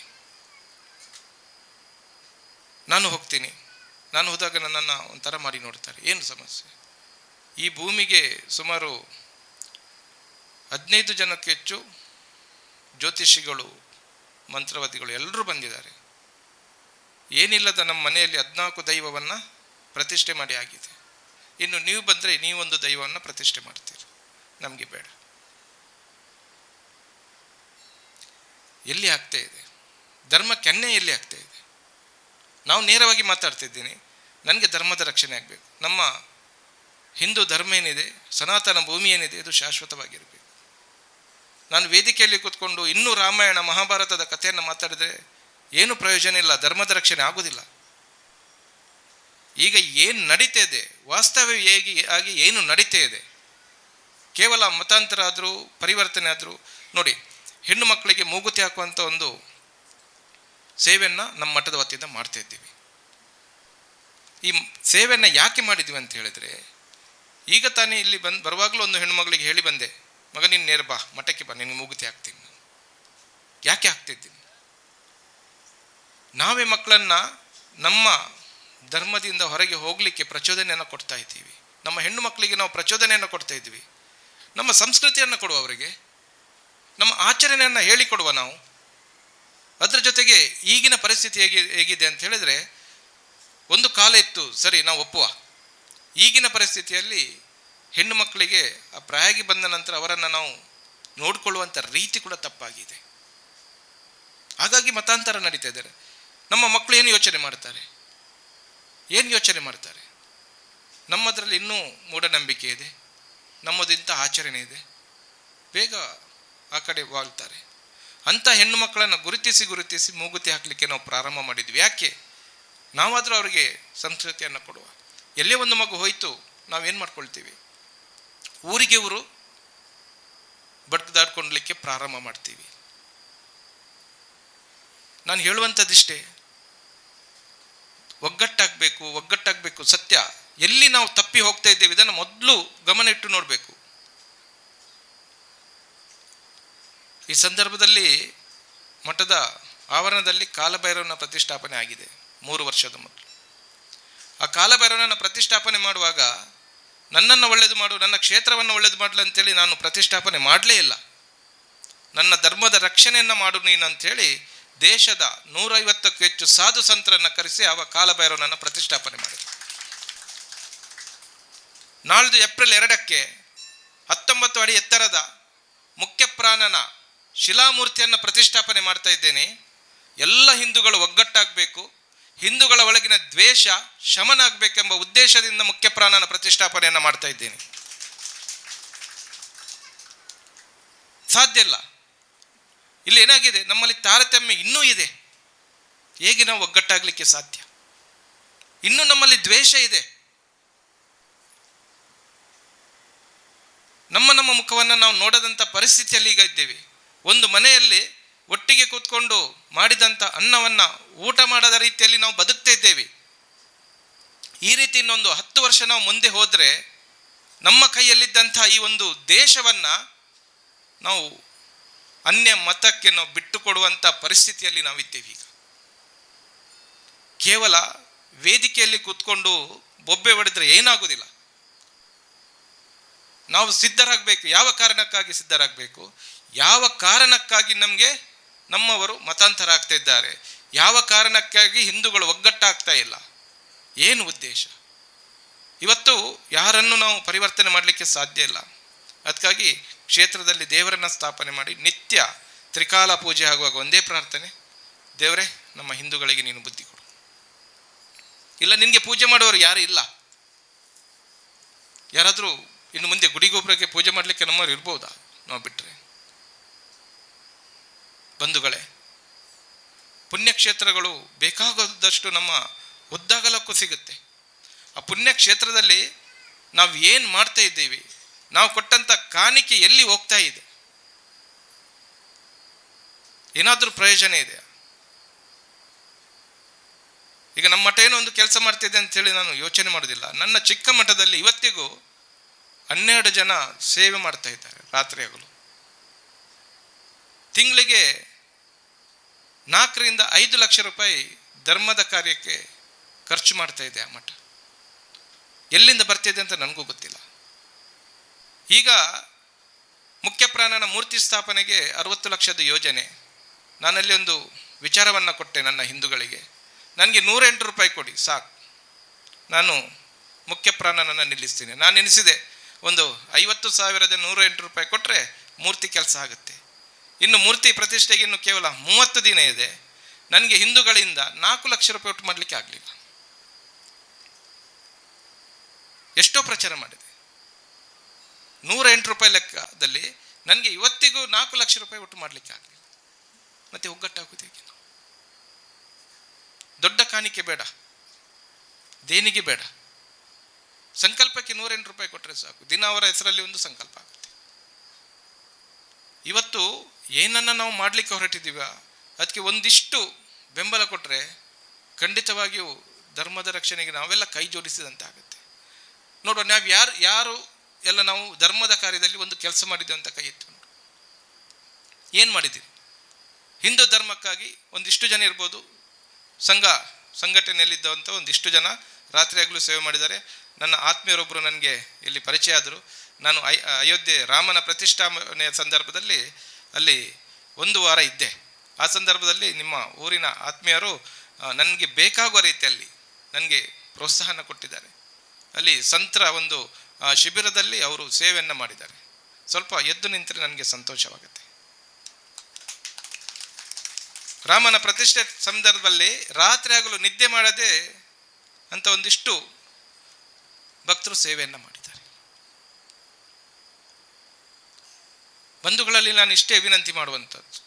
ನಾನು ಹೋಗ್ತೀನಿ, ನಾನು ಹೋದಾಗ ನನ್ನನ್ನು ಒಂಥರ ಮಾಡಿ ನೋಡ್ತಾರೆ, ಏನು ಸಮಸ್ಯೆ? ಈ ಭೂಮಿಗೆ ಸುಮಾರು 15 ಜನಕ್ಕೆ ಹೆಚ್ಚು ಜ್ಯೋತಿಷಿಗಳು, ಮಂತ್ರವಾದಿಗಳು ಎಲ್ಲರೂ ಬಂದಿದ್ದಾರೆ. ಏನಿಲ್ಲದ ನಮ್ಮ ಮನೆಯಲ್ಲಿ 14 ದೈವವನ್ನು ಪ್ರತಿಷ್ಠೆ ಮಾಡಿ ಆಗಿದೆ. ಇನ್ನು ನೀವು ಬಂದರೆ ನೀವೊಂದು ದೈವವನ್ನು ಪ್ರತಿಷ್ಠೆ ಮಾಡ್ತೀರಿ, ನಮಗೆ ಬೇಡ. ಎಲ್ಲಿ ಆಗ್ತಾ ಇದೆ ಧರ್ಮಕ್ಕೆ ಅನ್ಯಾಯ? ಎಲ್ಲಿ ಆಗ್ತಾ ಇದೆ? ನಾವು ನೇರವಾಗಿ ಮಾತಾಡ್ತಿದ್ದೀನಿ, ನನಗೆ ಧರ್ಮದ ರಕ್ಷಣೆ ಆಗಬೇಕು. ನಮ್ಮ ಹಿಂದೂ ಧರ್ಮ ಏನಿದೆ, ಸನಾತನ ಭೂಮಿ ಏನಿದೆ, ಇದು ಶಾಶ್ವತವಾಗಿರಬೇಕು. ನಾನು ವೇದಿಕೆಯಲ್ಲಿ ಕೂತ್ಕೊಂಡು ಇನ್ನೂ ರಾಮಾಯಣ ಮಹಾಭಾರತದ ಕಥೆಯನ್ನು ಮಾತಾಡಿದರೆ ಏನು ಪ್ರಯೋಜನ ಇಲ್ಲ, ಧರ್ಮದ ರಕ್ಷಣೆ ಆಗೋದಿಲ್ಲ. ಈಗ ಏನು ನಡೀತಾ ಇದೆ, ವಾಸ್ತವ ಆಗಿ ಏನು ನಡೀತಾ ಇದೆ, ಕೇವಲ ಮತಾಂತರ ಆದರೂ ಪರಿವರ್ತನೆ ಆದರೂ ನೋಡಿ, ಹೆಣ್ಣು ಮಕ್ಕಳಿಗೆ ಮೂಗುತಿ ಹಾಕುವಂಥ ಒಂದು ಸೇವೆಯನ್ನು ನಮ್ಮ ಮಠದ ವತಿಯಿಂದ ಮಾಡ್ತಾ ಇದ್ದೀವಿ. ಈ ಸೇವೆಯನ್ನು ಯಾಕೆ ಮಾಡಿದ್ವಿ ಅಂತ ಹೇಳಿದರೆ, ಈಗ ತಾನೇ ಇಲ್ಲಿ ಬರುವಾಗಲೂ ಒಂದು ಹೆಣ್ಣು ಮಗಳಿಗೆ ಹೇಳಿ ಬಂದೆ, ಮಗ ನೀನು ನೇರ ಬಾ, ಮಠಕ್ಕೆ ಬಾ, ನಿನಗೆ ಮೂಗುತಿ ಹಾಕ್ತೀನಿ. ಯಾಕೆ ಹಾಕ್ತಿದ್ದೀನಿ? ನಾವೇ ಮಕ್ಕಳನ್ನು ನಮ್ಮ ಧರ್ಮದಿಂದ ಹೊರಗೆ ಹೋಗಲಿಕ್ಕೆ ಪ್ರಚೋದನೆಯನ್ನು ಕೊಡ್ತಾ ಇದ್ದೀವಿ. ನಮ್ಮ ಹೆಣ್ಣು ಮಕ್ಕಳಿಗೆ ನಾವು ಪ್ರಚೋದನೆಯನ್ನು ಕೊಡ್ತಾ ಇದ್ದೀವಿ. ನಮ್ಮ ಸಂಸ್ಕೃತಿಯನ್ನು ಕೊಡುವ, ಅವರಿಗೆ ನಮ್ಮ ಆಚರಣೆಯನ್ನು ಹೇಳಿಕೊಡುವ ನಾವು. ಅದರ ಜೊತೆಗೆ ಈಗಿನ ಪರಿಸ್ಥಿತಿ ಹೇಗಿದೆ ಅಂತ ಹೇಳಿದರೆ, ಒಂದು ಕಾಲ ಇತ್ತು, ಸರಿ ನಾವು ಒಪ್ಪುವ. ಈಗಿನ ಪರಿಸ್ಥಿತಿಯಲ್ಲಿ ಹೆಣ್ಣು ಮಕ್ಕಳಿಗೆ ಆ ಪ್ರಾಯಾಗಿ ಬಂದ ನಂತರ ಅವರನ್ನು ನಾವು ನೋಡಿಕೊಳ್ಳುವಂಥ ರೀತಿ ಕೂಡ ತಪ್ಪಾಗಿದೆ. ಹಾಗಾಗಿ ಮತಾಂತರ ನಡೀತಾ ಇದ್ದಾರೆ. ನಮ್ಮ ಮಕ್ಕಳು ಏನು ಯೋಚನೆ ಮಾಡ್ತಾರೆ? ನಮ್ಮದರಲ್ಲಿ ಇನ್ನೂ ಮೂಢನಂಬಿಕೆ ಇದೆ, ನಮ್ಮದು ಇಂಥ ಆಚರಣೆ ಇದೆ, ಬೇಗ ಆ ಕಡೆ ವಾಳ್ತಾರೆ. ಅಂಥ ಹೆಣ್ಣು ಮಕ್ಕಳನ್ನು ಗುರುತಿಸಿ ಮೂಗುತಿ ಹಾಕಲಿಕ್ಕೆ ನಾವು ಪ್ರಾರಂಭ ಮಾಡಿದ್ವಿ. ಯಾಕೆ? ನಾವಾದರೂ ಅವರಿಗೆ ಸಂಸ್ಕೃತಿಯನ್ನು ಕೊಡುವ. ಎಲ್ಲೇ ಒಂದು ಮಗು ಹೋಯಿತು, ನಾವೇನು ಮಾಡ್ಕೊಳ್ತೀವಿ? ಊರಿಗೆ ಊರು ಬಡ್ದಾಡ್ಕೊಳ್ಲಿಕ್ಕೆ ಪ್ರಾರಂಭ ಮಾಡ್ತೀವಿ. ನಾನು ಹೇಳುವಂಥದ್ದಿಷ್ಟೇ, ಒಗ್ಗಟ್ಟಾಗಬೇಕು. ಸತ್ಯ ಎಲ್ಲಿ ನಾವು ತಪ್ಪಿ ಹೋಗ್ತಾ ಇದ್ದೇವೆ ಇದನ್ನು ಮೊದಲು ಗಮನ ಇಟ್ಟು ನೋಡಬೇಕು. ಈ ಸಂದರ್ಭದಲ್ಲಿ ಮಠದ ಆವರಣದಲ್ಲಿ ಕಾಲಭೈರವನ ಪ್ರತಿಷ್ಠಾಪನೆ ಆಗಿದೆ 3 ವರ್ಷದ ಮೊದಲು. ಆ ಕಾಲಭೈರವನನ್ನು ಪ್ರತಿಷ್ಠಾಪನೆ ಮಾಡುವಾಗ ನನ್ನನ್ನು ಒಳ್ಳೆಯದು ಮಾಡು, ನನ್ನ ಕ್ಷೇತ್ರವನ್ನು ಒಳ್ಳೆಯದು ಮಾಡಲು ಅಂತೇಳಿ ನಾನು ಪ್ರತಿಷ್ಠಾಪನೆ ಮಾಡಲೇ ಇಲ್ಲ. ನನ್ನ ಧರ್ಮದ ರಕ್ಷಣೆಯನ್ನು ಮಾಡು ನೀನು ಅಂಥೇಳಿ ದೇಶದ 150ಕ್ಕೂ ಹೆಚ್ಚು ಸಾಧು ಸಂತರನ್ನು ಕರೆಸಿ ಆವ ಕಾಲಭೈರವನನ್ನು ಪ್ರತಿಷ್ಠಾಪನೆ ಮಾಡಿದೆ. ನಾಳ್ದು ಏಪ್ರಿಲ್ 2ಕ್ಕೆ 19 ಅಡಿ ಎತ್ತರದ ಮುಖ್ಯ ಪ್ರಾಣನ ಶಿಲಾಮೂರ್ತಿಯನ್ನು ಪ್ರತಿಷ್ಠಾಪನೆ ಮಾಡ್ತಾ ಇದ್ದೇನೆ. ಎಲ್ಲ ಹಿಂದೂಗಳು ಒಗ್ಗಟ್ಟಾಗಬೇಕು, ಹಿಂದೂಗಳ ಒಳಗಿನ ದ್ವೇಷ ಶಮನ ಆಗಬೇಕೆಂಬ ಉದ್ದೇಶದಿಂದ ಮುಖ್ಯ ಪ್ರಾಣನ ಪ್ರತಿಷ್ಠಾಪನೆಯನ್ನು ಮಾಡ್ತಾ ಇದ್ದೇನೆ. ಸಾಧ್ಯ ಇಲ್ಲ. ಇಲ್ಲಿ ಏನಾಗಿದೆ, ನಮ್ಮಲ್ಲಿ ತಾರತಮ್ಯ ಇನ್ನೂ ಇದೆ. ಹೇಗೆ ನಾವು ಒಗ್ಗಟ್ಟಾಗಲಿಕ್ಕೆ ಸಾಧ್ಯ? ಇನ್ನೂ ನಮ್ಮಲ್ಲಿ ದ್ವೇಷ ಇದೆ. ನಮ್ಮ ಮುಖವನ್ನು ನಾವು ನೋಡದಂಥ ಪರಿಸ್ಥಿತಿಯಲ್ಲಿ ಈಗ ಇದ್ದೇವೆ. ಒಂದು ಮನೆಯಲ್ಲಿ ಒಟ್ಟಿಗೆ ಕೂತ್ಕೊಂಡು ಮಾಡಿದಂಥ ಅನ್ನವನ್ನು ಊಟ ಮಾಡದ ರೀತಿಯಲ್ಲಿ ನಾವು ಬದುಕ್ತಾ ಇದ್ದೇವೆ. ಈ ರೀತಿ ಇನ್ನೊಂದು 10 ವರ್ಷ ನಾವು ಮುಂದೆ ಹೋದರೆ ನಮ್ಮ ಕೈಯಲ್ಲಿದ್ದಂಥ ಈ ಒಂದು ದೇಶವನ್ನು ನಾವು ಅನ್ಯ ಮತಕ್ಕೆ ನಾವು ಬಿಟ್ಟು ಕೊಡುವಂಥ ಪರಿಸ್ಥಿತಿಯಲ್ಲಿ ನಾವಿದ್ದೇವೆ. ಈಗ ಕೇವಲ ವೇದಿಕೆಯಲ್ಲಿ ಕೂತ್ಕೊಂಡು ಬೊಬ್ಬೆ ಹೊಡೆದ್ರೆ ಏನಾಗುವುದಿಲ್ಲ. ನಾವು ಸಿದ್ಧರಾಗಬೇಕು. ಯಾವ ಕಾರಣಕ್ಕಾಗಿ ಸಿದ್ಧರಾಗಬೇಕು? ಯಾವ ಕಾರಣಕ್ಕಾಗಿ ನಮಗೆ ನಮ್ಮವರು ಮತಾಂತರ ಆಗ್ತಾ ಇದ್ದಾರೆ, ಯಾವ ಕಾರಣಕ್ಕಾಗಿ ಹಿಂದೂಗಳು ಒಗ್ಗಟ್ಟಾಗ್ತಾ ಇಲ್ಲ, ಏನು ಉದ್ದೇಶ? ಇವತ್ತು ಯಾರನ್ನು ನಾವು ಪರಿವರ್ತನೆ ಮಾಡಲಿಕ್ಕೆ ಸಾಧ್ಯ ಇಲ್ಲ. ಅದಕ್ಕಾಗಿ ಕ್ಷೇತ್ರದಲ್ಲಿ ದೇವರನ್ನು ಸ್ಥಾಪನೆ ಮಾಡಿ ನಿತ್ಯ ತ್ರಿಕಾಲ ಪೂಜೆ ಆಗುವಾಗ ಒಂದೇ ಪ್ರಾರ್ಥನೆ, ದೇವರೇ ನಮ್ಮ ಹಿಂದೂಗಳಿಗೆ ನೀನು ಬುದ್ಧಿ ಕೊಡು. ಇಲ್ಲ, ನಿನಗೆ ಪೂಜೆ ಮಾಡುವವರು ಯಾರು ಇಲ್ಲ. ಯಾರಾದರೂ ಇನ್ನು ಮುಂದೆ ಗುಡಿಗೊಬ್ಬರಕ್ಕೆ ಪೂಜೆ ಮಾಡಲಿಕ್ಕೆ ನಮ್ಮವ್ರು ಇರ್ಬೋದಾ? ನಾವು ಬಿಟ್ಟರೆ. ಬಂಧುಗಳೇ, ಪುಣ್ಯಕ್ಷೇತ್ರಗಳು ಬೇಕಾಗದಷ್ಟು ನಮ್ಮ ಉದ್ದಾಗಲಕ್ಕೂ ಸಿಗುತ್ತೆ. ಆ ಪುಣ್ಯಕ್ಷೇತ್ರದಲ್ಲಿ ನಾವು ಏನು ಮಾಡ್ತಾ ಇದ್ದೀವಿ, ನಾವು ಕೊಟ್ಟಂಥ ಕಾಣಿಕೆ ಎಲ್ಲಿ ಹೋಗ್ತಾ ಇದೆ, ಏನಾದರೂ ಪ್ರಯೋಜನ ಇದೆಯಾ? ಈಗ ನಮ್ಮ ಮಠ ಏನೋ ಒಂದು ಕೆಲಸ ಮಾಡ್ತಿದೆ ಅಂತೇಳಿ ನಾನು ಯೋಚನೆ ಮಾಡೋದಿಲ್ಲ. ನನ್ನ ಚಿಕ್ಕ ಮಠದಲ್ಲಿ ಇವತ್ತಿಗೂ 12 ಜನ ಸೇವೆ ಮಾಡ್ತಾ ಇದ್ದಾರೆ ರಾತ್ರಿ ಹಗಲು. ತಿಂಗಳಿಗೆ 4 ರಿಂದ 5 ಲಕ್ಷ ರೂಪಾಯಿ ಧರ್ಮದ ಕಾರ್ಯಕ್ಕೆ ಖರ್ಚು ಮಾಡ್ತಾ ಇದೆ ಆ ಮಠ. ಎಲ್ಲಿಂದ ಬರ್ತಿದೆ ಅಂತ ನನಗೂ ಗೊತ್ತಿಲ್ಲ. ಈಗ ಮುಖ್ಯ ಪ್ರಾಣನ ಮೂರ್ತಿ ಸ್ಥಾಪನೆಗೆ 60 ಲಕ್ಷದ ಯೋಜನೆ. ನಾನಲ್ಲಿ ಒಂದು ವಿಚಾರವನ್ನು ಕೊಟ್ಟೆ ನನ್ನ ಹಿಂದೂಗಳಿಗೆ, ನನಗೆ 108 ರೂಪಾಯಿ ಕೊಡಿ ಸಾಕು, ನಾನು ಮುಖ್ಯ ಪ್ರಾಣನನ್ನು ನಿಲ್ಲಿಸ್ತೀನಿ. ನಾನು ಎನಿಸಿದೆ, ಒಂದು 50,108 ರೂಪಾಯಿ ಕೊಟ್ಟರೆ ಮೂರ್ತಿ ಕೆಲಸ ಆಗುತ್ತೆ. ಇನ್ನು ಮೂರ್ತಿ ಪ್ರತಿಷ್ಠೆಗೆ ಇನ್ನು ಕೇವಲ 30 ದಿನ ಇದೆ. ನನಗೆ ಹಿಂದೂಗಳಿಂದ 4 ಲಕ್ಷ ರೂಪಾಯಿ ಒಟ್ಟು ಮಾಡಲಿಕ್ಕೆ ಆಗಲಿಲ್ಲ. ಎಷ್ಟೋ ಪ್ರಚಾರ ಮಾಡಿದೆ. 108 ರೂಪಾಯಿ ಲೆಕ್ಕದಲ್ಲಿ ನನಗೆ ಇವತ್ತಿಗೂ 4 ಲಕ್ಷ ರೂಪಾಯಿ ಒಟ್ಟು ಮಾಡಲಿಕ್ಕೆ ಆಗಲಿಲ್ಲ. ಮತ್ತೆ ಒಗ್ಗಟ್ಟಾಗುವುದು ಹೇಗೆ? ದೊಡ್ಡ ಕಾಣಿಕೆ ಬೇಡ, ದೇಣಿಗೆ ಬೇಡ, ಸಂಕಲ್ಪಕ್ಕೆ 108 ರೂಪಾಯಿ ಕೊಟ್ಟರೆ ಸಾಕು. ದಿನ ಅವರ ಹೆಸರಲ್ಲಿ ಒಂದು ಸಂಕಲ್ಪ ಆಗುತ್ತೆ. ಇವತ್ತು ಏನನ್ನು ನಾವು ಮಾಡಲಿಕ್ಕೆ ಹೊರಟಿದ್ದೀವ ಅದಕ್ಕೆ ಒಂದಿಷ್ಟು ಬೆಂಬಲ ಕೊಟ್ಟರೆ ಖಂಡಿತವಾಗಿಯೂ ಧರ್ಮದ ರಕ್ಷಣೆಗೆ ನಾವೆಲ್ಲ ಕೈ ಜೋಡಿಸಿದಂತೆ ಆಗುತ್ತೆ. ನೋಡುವ, ನಾವು ಯಾರು ಎಲ್ಲ ನಾವು ಧರ್ಮದ ಕಾರ್ಯದಲ್ಲಿ ಒಂದು ಕೆಲಸ ಮಾಡಿದ್ದೇವೆ ಅಂತ ಕೈ ಎತ್ತಿ ನೋಡು. ಏನು ಮಾಡಿದ್ದೀವಿ? ಹಿಂದೂ ಧರ್ಮಕ್ಕಾಗಿ ಒಂದಿಷ್ಟು ಜನ ಇರ್ಬೋದು, ಸಂಘಟನೆಯಲ್ಲಿದ್ದಂಥ ಒಂದಿಷ್ಟು ಜನ ರಾತ್ರಿ ಆಗಲೂ ಸೇವೆ ಮಾಡಿದ್ದಾರೆ. ನನ್ನ ಆತ್ಮೀಯರೊಬ್ಬರು ನನಗೆ ಇಲ್ಲಿ ಪರಿಚಯ ಆದರು. ನಾನು ಅಯೋಧ್ಯೆ ರಾಮನ ಪ್ರತಿಷ್ಠಾಪನೆಯ ಸಂದರ್ಭದಲ್ಲಿ ಅಲ್ಲಿ 1 ವಾರ ಇದ್ದೆ. ಆ ಸಂದರ್ಭದಲ್ಲಿ ನಿಮ್ಮ ಊರಿನ ಆತ್ಮೀಯರು ನನಗೆ ಬೇಕಾಗುವ ರೀತಿಯಲ್ಲಿ ನನಗೆ ಪ್ರೋತ್ಸಾಹನ ಕೊಟ್ಟಿದ್ದಾರೆ. ಅಲ್ಲಿ ಸಂತರ ಒಂದು ಶಿಬಿರದಲ್ಲಿ ಅವರು ಸೇವೆಯನ್ನು ಮಾಡಿದ್ದಾರೆ. ಸ್ವಲ್ಪ ಎದ್ದು ನಿಂತರೆ ನನಗೆ ಸಂತೋಷವಾಗುತ್ತೆ. ರಾಮನ ಪ್ರತಿಷ್ಠೆ ಸಂದರ್ಭದಲ್ಲಿ ರಾತ್ರಿ ಆಗಲು ನಿದ್ದೆ ಮಾಡದೆ ಅಂತ ಒಂದಿಷ್ಟು ಭಕ್ತರು ಸೇವೆಯನ್ನು ಮಾಡಿದ್ದಾರೆ. ಬಂಧುಗಳಲ್ಲಿ ನಾನು ಇಷ್ಟೇ ವಿನಂತಿ ಮಾಡುವಂಥದ್ದು,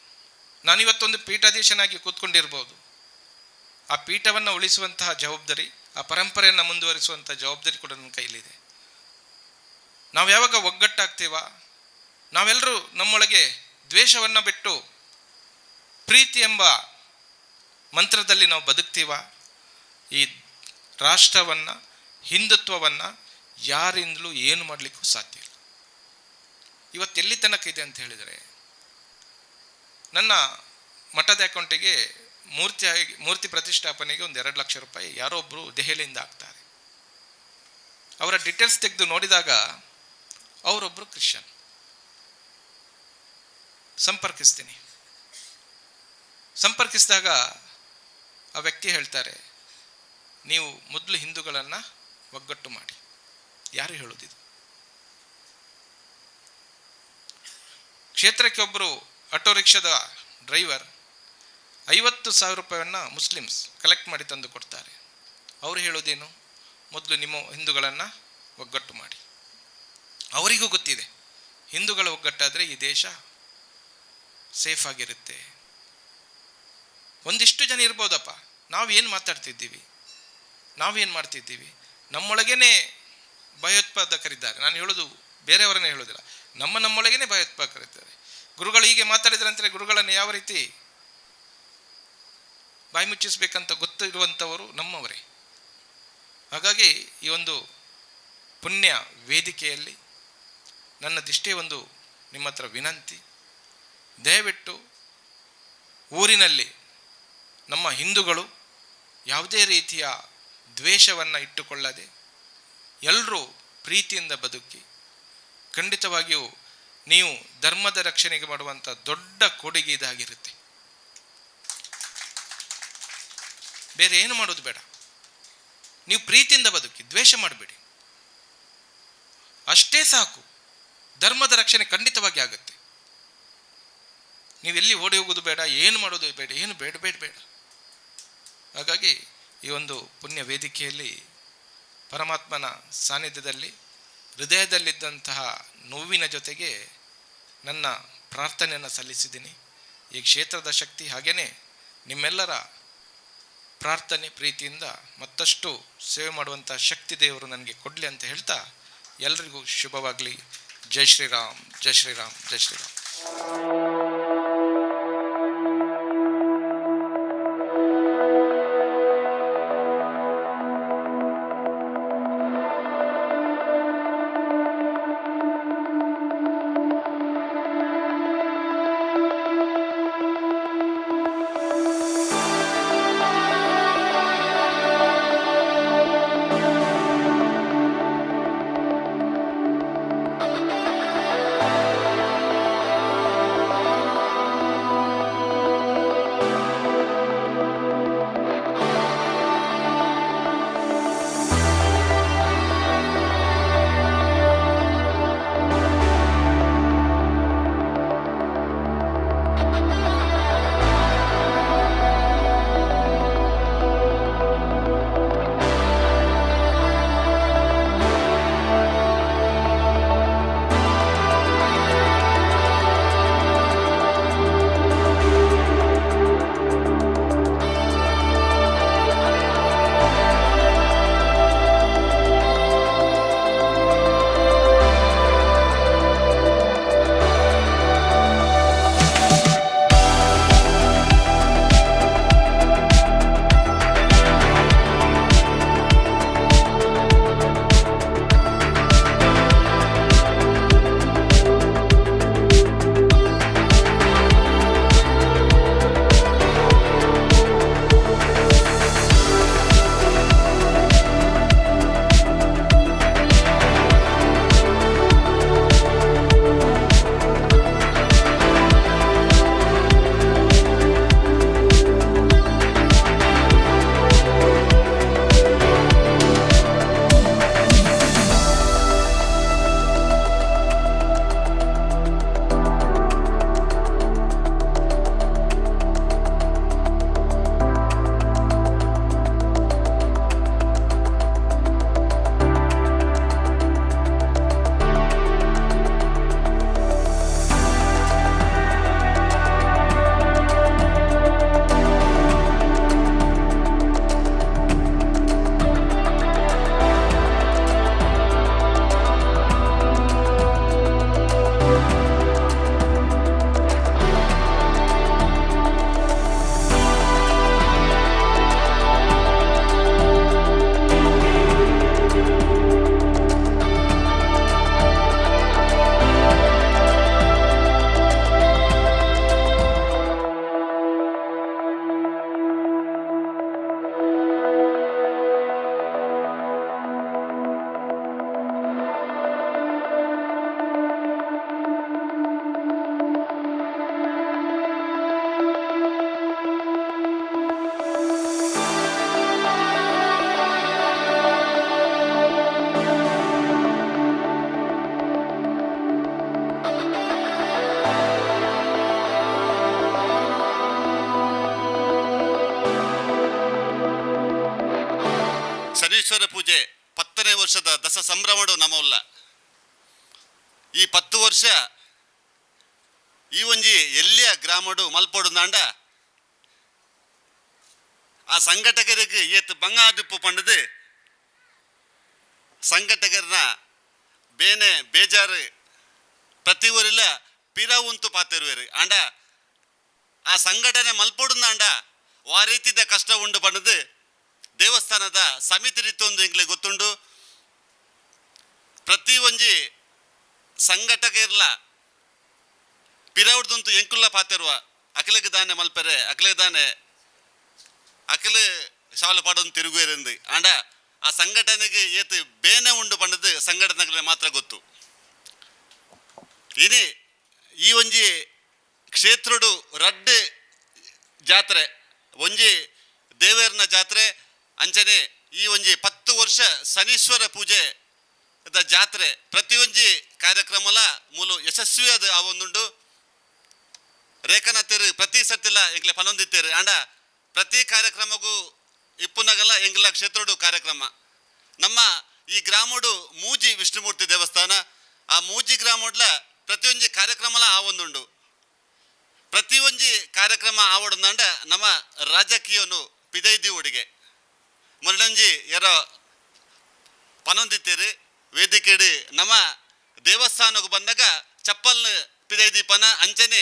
ನಾನಿವತ್ತೊಂದು ಪೀಠಾಧೀಶನಾಗಿ ಕೂತ್ಕೊಂಡಿರ್ಬೋದು. ಆ ಪೀಠವನ್ನು ಉಳಿಸುವಂತಹ ಜವಾಬ್ದಾರಿ, ಆ ಪರಂಪರೆಯನ್ನು ಮುಂದುವರಿಸುವಂಥ ಜವಾಬ್ದಾರಿ ಕೂಡ ನನ್ನ ಕೈಲಿದೆ. ನಾವು ಯಾವಾಗ ಒಗ್ಗಟ್ಟಾಗ್ತೀವ, ನಾವೆಲ್ಲರೂ ನಮ್ಮೊಳಗೆ ದ್ವೇಷವನ್ನು ಬಿಟ್ಟು ಪ್ರೀತಿ ಎಂಬ ಮಂತ್ರದಲ್ಲಿ ನಾವು ಬದುಕ್ತೀವ, ಈ ರಾಷ್ಟ್ರವನ್ನು, ಹಿಂದುತ್ವವನ್ನು ಯಾರಿಂದಲೂ ಏನು ಮಾಡಲಿಕ್ಕೂ ಸಾಧ್ಯ ಇಲ್ಲ. ಇವತ್ತೆಲ್ಲಿ ತನಕ ಇದೆ ಅಂತ ಹೇಳಿದರೆ, ನನ್ನ ಮಠದ ಅಕೌಂಟಿಗೆ ಮೂರ್ತಿ ಪ್ರತಿಷ್ಠಾಪನೆಗೆ ಒಂದು 2 ಲಕ್ಷ ರೂಪಾಯಿ ಯಾರೋ ಒಬ್ಬರು ದೆಹಲಿಯಿಂದ ಹಾಕ್ತಾರೆ. ಅವರ ಡೀಟೇಲ್ಸ್ ತೆಗೆದು ನೋಡಿದಾಗ ಅವರೊಬ್ಬರು ಕ್ರಿಶ್ಚಿಯನ್. ಸಂಪರ್ಕಿಸಿದಾಗ ಆ ವ್ಯಕ್ತಿ ಹೇಳ್ತಾರೆ, ನೀವು ಮೊದಲು ಹಿಂದೂಗಳನ್ನು ಒಗ್ಗಟ್ಟು ಮಾಡಿ. ಯಾರು ಹೇಳೋದಿದು? ಕ್ಷೇತ್ರಕ್ಕೆ ಒಬ್ಬರು ಆಟೋ ರಿಕ್ಷಾದ ಡ್ರೈವರ್ 50,000 ರೂಪಾಯಿಯನ್ನು ಮುಸ್ಲಿಮ್ಸ್ ಕಲೆಕ್ಟ್ ಮಾಡಿ ತಂದು ಕೊಡ್ತಾರೆ. ಅವರು ಹೇಳೋದೇನು? ಮೊದಲು ನಿಮ್ಮ ಹಿಂದೂಗಳನ್ನು ಒಗ್ಗಟ್ಟು ಮಾಡಿ. ಅವರಿಗೂ ಗೊತ್ತಿದೆ, ಹಿಂದೂಗಳ ಒಗ್ಗಟ್ಟಾದರೆ ಈ ದೇಶ ಸೇಫ್ ಆಗಿರುತ್ತೆ. ಒಂದಿಷ್ಟು ಜನ ಇರ್ಬೋದಪ್ಪ, ನಾವೇನು ಮಾತಾಡ್ತಿದ್ದೀವಿ, ನಾವೇನು ಮಾಡ್ತಿದ್ದೀವಿ, ನಮ್ಮೊಳಗೇನೆ ಭಯೋತ್ಪಾದಕರಿದ್ದಾರೆ. ನಾನು ಹೇಳೋದು ಬೇರೆಯವರನ್ನೇ ಹೇಳೋದಿಲ್ಲ, ನಮ್ಮೊಳಗೇನೆ ಭಯೋತ್ಪಾದಕರಿದ್ದಾರೆ. ಗುರುಗಳು ಹೀಗೆ ಮಾತಾಡಿದ್ರಂದರೆ ಗುರುಗಳನ್ನು ಯಾವ ರೀತಿ ಬಾಯಿ ಮುಚ್ಚಿಸ್ಬೇಕಂತ ಗೊತ್ತಿರುವಂಥವರು ನಮ್ಮವರೇ. ಹಾಗಾಗಿ ಈ ಒಂದು ಪುಣ್ಯ ವೇದಿಕೆಯಲ್ಲಿ ನನ್ನದಿಷ್ಟೇ ಒಂದು ನಿಮ್ಮ ಹತ್ರ ವಿನಂತಿ, ದಯವಿಟ್ಟು ಊರಿನಲ್ಲಿ ನಮ್ಮ ಹಿಂದೂಗಳು ಯಾವುದೇ ರೀತಿಯ ದ್ವೇಷವನ್ನು ಇಟ್ಟುಕೊಳ್ಳದೆ ಎಲ್ಲರೂ ಪ್ರೀತಿಯಿಂದ ಬದುಕಿ, ಖಂಡಿತವಾಗಿಯೂ ನೀವು ಧರ್ಮದ ರಕ್ಷಣೆಗೆ ಮಾಡುವಂಥ ದೊಡ್ಡ ಕೊಡುಗೆ ಇದಾಗಿರುತ್ತೆ. ಬೇರೆ ಏನು ಮಾಡೋದು ಬೇಡ, ನೀವು ಪ್ರೀತಿಯಿಂದ ಬದುಕಿ, ದ್ವೇಷ ಮಾಡಬೇಡಿ, ಅಷ್ಟೇ ಸಾಕು. ಧರ್ಮದ ರಕ್ಷಣೆ ಖಂಡಿತವಾಗಿ ಆಗುತ್ತೆ. ನೀವೆಲ್ಲಿ ಓಡಿ ಹೋಗೋದು ಬೇಡ, ಏನು ಮಾಡೋದು ಬೇಡ, ಏನು ಬೇಡ ಬೇಡ ಬೇಡ. ಹಾಗಾಗಿ ಈ ಒಂದು ಪುಣ್ಯ ವೇದಿಕೆಯಲ್ಲಿ ಪರಮಾತ್ಮನ ಸಾನ್ನಿಧ್ಯದಲ್ಲಿ ಹೃದಯದಲ್ಲಿದ್ದಂತಹ ನೋವಿನ ಜೊತೆಗೆ ನನ್ನ ಪ್ರಾರ್ಥನೆಯನ್ನು ಸಲ್ಲಿಸಿದ್ದೀನಿ. ಈ ಕ್ಷೇತ್ರದ ಶಕ್ತಿ ಹಾಗೆಯೇ ನಿಮ್ಮೆಲ್ಲರ ಪ್ರಾರ್ಥನೆ ಪ್ರೀತಿಯಿಂದ ಮತ್ತಷ್ಟು ಸೇವೆ ಮಾಡುವಂಥ ಶಕ್ತಿ ದೇವರು ನನಗೆ ಕೊಡಲಿ ಅಂತ ಹೇಳ್ತಾ ಎಲ್ರಿಗೂ ಶುಭವಾಗಲಿ. ಜೈ ಶ್ರೀರಾಮ್, ಜೈ ಶ್ರೀರಾಮ್, ಜೈ ಶ್ರೀರಾಮ್. ಪೂಜೆ 10ನೇ ವರ್ಷದ ದಸ ಸಂಭ್ರಮಡು ನಮ್ಮಲ್ಲ. ಈ 10 ವರ್ಷ ಈ ಒಂಜಿ ಎಲ್ಲಿಯ ಗ್ರಾಮಡು ಮಲ್ಪೊಡು ನಾಂಡ ಆ ಸಂಘಟಕರಿಗೆ ಏತ್ ಬಂಗಾದಿಪ್ಪು ಪಂಡದು ಸಂಘಟಕರನ್ನ ಬೇನೆ ಬೇಜಾರು ಪ್ರತಿ ಊರಿಲ್ಲ ಪಿರಾ ಉಂತು ಪಾತಿರುವೇರು ಆಂಡ ಆ ಸಂಘಟನೆ ಮಲ್ಪೊಡುಂದ ಆಂಡ ಆ ರೀತಿದ ಕಷ್ಟ ಉಂಡು ಪಂಡದು ದೇವಸ್ಥಾನದ ಸಮಿತಿ ರೀತಿ ಒಂದು ಎಂಗ್ಲೆ ಗೊತ್ತುಂಡು. ಪ್ರತಿ ಒಂಜಿ ಸಂಘಟಕ ಇರ್ಲ ಪಿರಾವುಡ್ದಂತು ಎಂಕುಲ್ಲ ಪಾತಿರುವ ಅಖಿಲಗೆ ದಾನೆ ಮಲ್ಪೆರೆ ಅಖಿಲಗೆ ದಾನೆ ಅಖಿಲ ಶಾಲು ಪಾಡೊಂದು ತಿರುಗುವೆರೆಂದು ಆಂಡ ಆ ಸಂಘಟನೆಗೆ ಏತು ಬೇನೆ ಉಂಡು ಪಂಡದು ಸಂಘಟನೆಗಳಿಗೆ ಮಾತ್ರ ಗೊತ್ತು. ಇನಿ ಈ ಒಂಜಿ ಕ್ಷೇತ್ರಡು ರಡ್ಡ್ ಜಾತ್ರೆ ಒಂಜಿ ದೇವೇರ್ನ ಜಾತ್ರೆ ಅಂಚನೆ ಈ ಒಂಜಿ 10 ವರ್ಷ ಶನೀಶ್ವರ ಪೂಜೆ ಜಾತ್ರೆ ಪ್ರತಿಯೊಂಜಿ ಕಾರ್ಯಕ್ರಮಲ ಮೂಲು ಯಶಸ್ವಿಯಾದ ಆವೊಂದುಂಡು. ರೇಖನತ್ತೇರು ಪ್ರತಿ ಸತ್ತಿಲ್ಲ ಎಂಗ್ಲೆ ಪನೊಂದಿತ್ತೇರು ಆಂಡ ಪ್ರತಿ ಕಾರ್ಯಕ್ರಮಗೂ ಇಪ್ಪುನಗಲ ಎಂಗ್ಲ ಕ್ಷೇತ್ರಡು ಕಾರ್ಯಕ್ರಮ. ನಮ್ಮ ಈ ಗ್ರಾಮಡು ಮೂಜಿ ವಿಷ್ಣುಮೂರ್ತಿ ದೇವಸ್ಥಾನ ಆ ಮೂಜಿ ಗ್ರಾಮಡ್ಲ ಪ್ರತಿಯೊಂಜಿ ಕಾರ್ಯಕ್ರಮಲ ಆವೊಂದುಂಡು. ಪ್ರತಿಯೊಂಜಿ ಕಾರ್ಯಕ್ರಮ ಆವೊಂದಂಡ ನಮ್ಮ ರಾಜಕೀಯನು ಪಿದೈದಿ ಒಡಿಗೆ ಮೊನ್ನೊಂಜಿ ಯಾರೋ ಪನೊಂದಿತ್ತೇರು ವೇದಿಕೆಡು ನಮ್ಮ ದೇವಸ್ಥಾನಕ್ಕೆ ಬಂದಾಗ ಚಪ್ಪಲ್ನ ಪಿದೈದಿ ಪನ ಅಂಚನೆ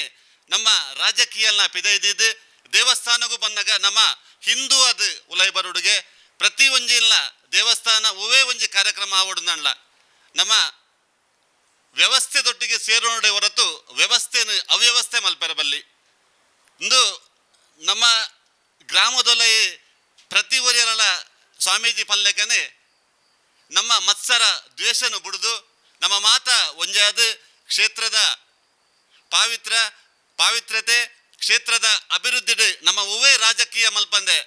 ನಮ್ಮ ರಾಜಕೀಯನ ಪಿದೈದಿದ್ದು ದೇವಸ್ಥಾನಕ್ಕೂ ಬಂದಾಗ ನಮ್ಮ ಹಿಂದೂ ಅದು ಉಲೈ ಬರುಡುಗೆ ಪ್ರತಿ ಒಂಜಿಲ್ಲ ದೇವಸ್ಥಾನ ಒವೇ ಒಂಜಿ ಕಾರ್ಯಕ್ರಮ ಆವಡುನಲ್ಲ ನಮ್ಮ ವ್ಯವಸ್ಥೆದೊಟ್ಟಿಗೆ ಸೇರೋಣ ಹೊರತು ವ್ಯವಸ್ಥೆನ ಅವ್ಯವಸ್ಥೆ ಮಲ್ಪೆರಬಲ್ಲಿ ಇಂದು ನಮ್ಮ ಗ್ರಾಮದೊಲೈ ಪ್ರತಿ ಒರಿಯರಲ ಸ್ವಾಮೀಜಿ ಪಲ್ಲೆಕನೆ ನಮ್ಮ ಮತ್ಸರ ದ್ವೇಷನು ಬಿಡುದು ನಮ್ಮ ಮಾತ ಒಂಜಾದ ಕ್ಷೇತ್ರದ ಪಾವಿತ್ರತೆ ಕ್ಷೇತ್ರದ ಅಭಿವೃದ್ಧಿ ನಮ್ಮ ಒವೇ ರಾಜಕೀಯ ಮಲ್ಪಂದೆ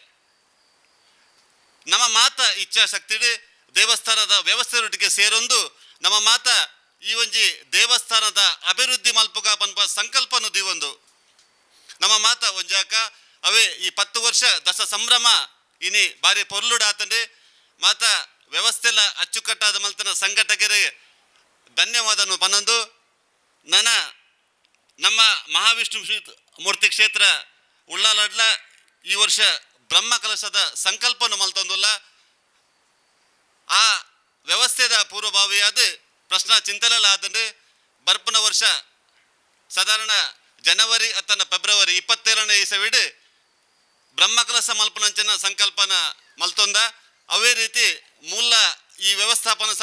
ನಮ್ಮ ಮಾತ ಇಚ್ಛಾಶಕ್ತಿಡು ದೇವಸ್ಥಾನದ ವ್ಯವಸ್ಥೆಯೊಟ್ಟಿಗೆ ಸೇರೊಂದು ನಮ್ಮ ಮಾತ ಈ ಒಂಜಿ ದೇವಸ್ಥಾನದ ಅಭಿವೃದ್ಧಿ ಮಲ್ಪುಗ ಪನ್ಪ ಸಂಕಲ್ಪನು ದಿವೊಂದು ನಮ್ಮ ಮಾತ ಒಂಜಾಕ ಅವೇ ಈ 10 ವರ್ಷ ದಶ ಸಂಭ್ರಮ ಇನಿ ಬಾರಿ ಪೊರ್ಲುಡಾತಂಡೆ ಮಾತ ವ್ಯವಸ್ಥೆಲ್ಲ ಅಚ್ಚುಕಟ್ಟಾದ ಮಲ್ತನ ಸಂಘಟಕರಿಗೆ ಧನ್ಯವಾದನು ಪನೊಂದು ನನ್ನ ನಮ್ಮ ಮಹಾವಿಷ್ಣು ಮೂರ್ತಿ ಕ್ಷೇತ್ರ ಉಳ್ಳಾಲಡ್ಲ ಈ ವರ್ಷ ಬ್ರಹ್ಮ ಕಲಶದ ಸಂಕಲ್ಪನು ಮಲ್ತೊಂದುಲ್ಲ ಆ ವ್ಯವಸ್ಥೆದ ಪೂರ್ವಭಾವಿಯಾದ ಪ್ರಶ್ನ ಚಿಂತನೆಲಾದಂಡು ಬರ್ಪನ ವರ್ಷ ಸಾಧಾರಣ ಜನವರಿ ಅತ್ತನ ಫೆಬ್ರವರಿ 27ನೇ ಇಸವಿಡು ಬ್ರಹ್ಮಕಲಶ ಮಲ್ಪನಂಚನ ಸಂಕಲ್ಪನ ಮಲ್ತೊಂದ ಅವೇ ರೀತಿ ಮೂಲ ಈ ವ್ಯವಸ್ಥಾಪನಾ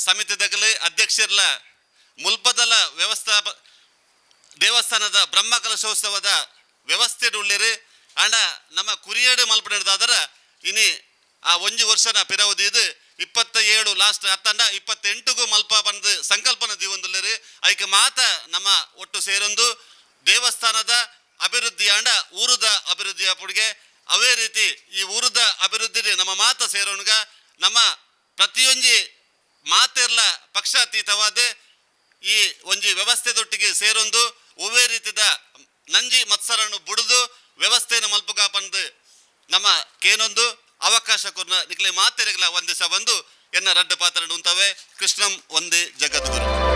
ಸಮಿತಿದಗಲಿ ಅಧ್ಯಕ್ಷರ್ಲ ಮುಲ್ಪದಲ ದೇವಸ್ಥಾನದ ಬ್ರಹ್ಮಕಲಶೋತ್ಸವದ ವ್ಯವಸ್ಥೆ ಉಳ್ಳಿರಿ ಆಂಡ ನಮ್ಮ ಕುರಿಯಡು ಮಲ್ಪನೆದಾದರ ಇನಿ ಆ ಒಂಜಿ ವರ್ಷನ ಪಿರವದಿದು 27 ಲಾಸ್ಟ್ ಅತ್ತಂಡ 28ಗೂ ಮಲ್ಪ ಬಂದು ಸಂಕಲ್ಪನ ದಿವೊಂದುಲ್ಲೇರಿ ಐಕೆ ಮಾತ ನಮ್ಮ ಒಟ್ಟು ಸೇರೊಂದು ದೇವಸ್ಥಾನದ ಅಭಿವೃದ್ಧಿ ಆಂಡ ಊರುದ ಅಭಿವೃದ್ಧಿ ಅಪ್ಪುಡಿಗೆ ಅವೇ ರೀತಿ ಈ ಊರುದ ಅಭಿವೃದ್ಧಿ ನಮ್ಮ ಮಾತ ಸೇರೋನ್ಗ ನಮ್ಮ ಪ್ರತಿಯೊಂಜಿ ಮಾತೆರ್ಲ ಪಕ್ಷಾತೀತವಾದ ಈ ಒಂಜಿ ವ್ಯವಸ್ಥೆದೊಟ್ಟಿಗೆ ಸೇರೊಂದು ಒವೇ ರೀತಿದ ನಂಜಿ ಮತ್ಸರನ್ನು ಬುಡುದು ವ್ಯವಸ್ಥೆಯನ್ನು ಮಲ್ಪುಗ ಪಂದು ನಮ್ಮ ಕೇನೊಂದು ಅವಕಾಶ ಕೊರ್ನ ನಿಕ್ಲೆ ಮಾತೆರೆಗ್ಲ ಒಂದಿಸ ಬಂದು ಎನ್ನ ರಡ್ಡು ಪಾತ್ರ ಉಂತವೆ. ಕೃಷ್ಣಂ ಒಂದೇ ಜಗದ್ಗುರು.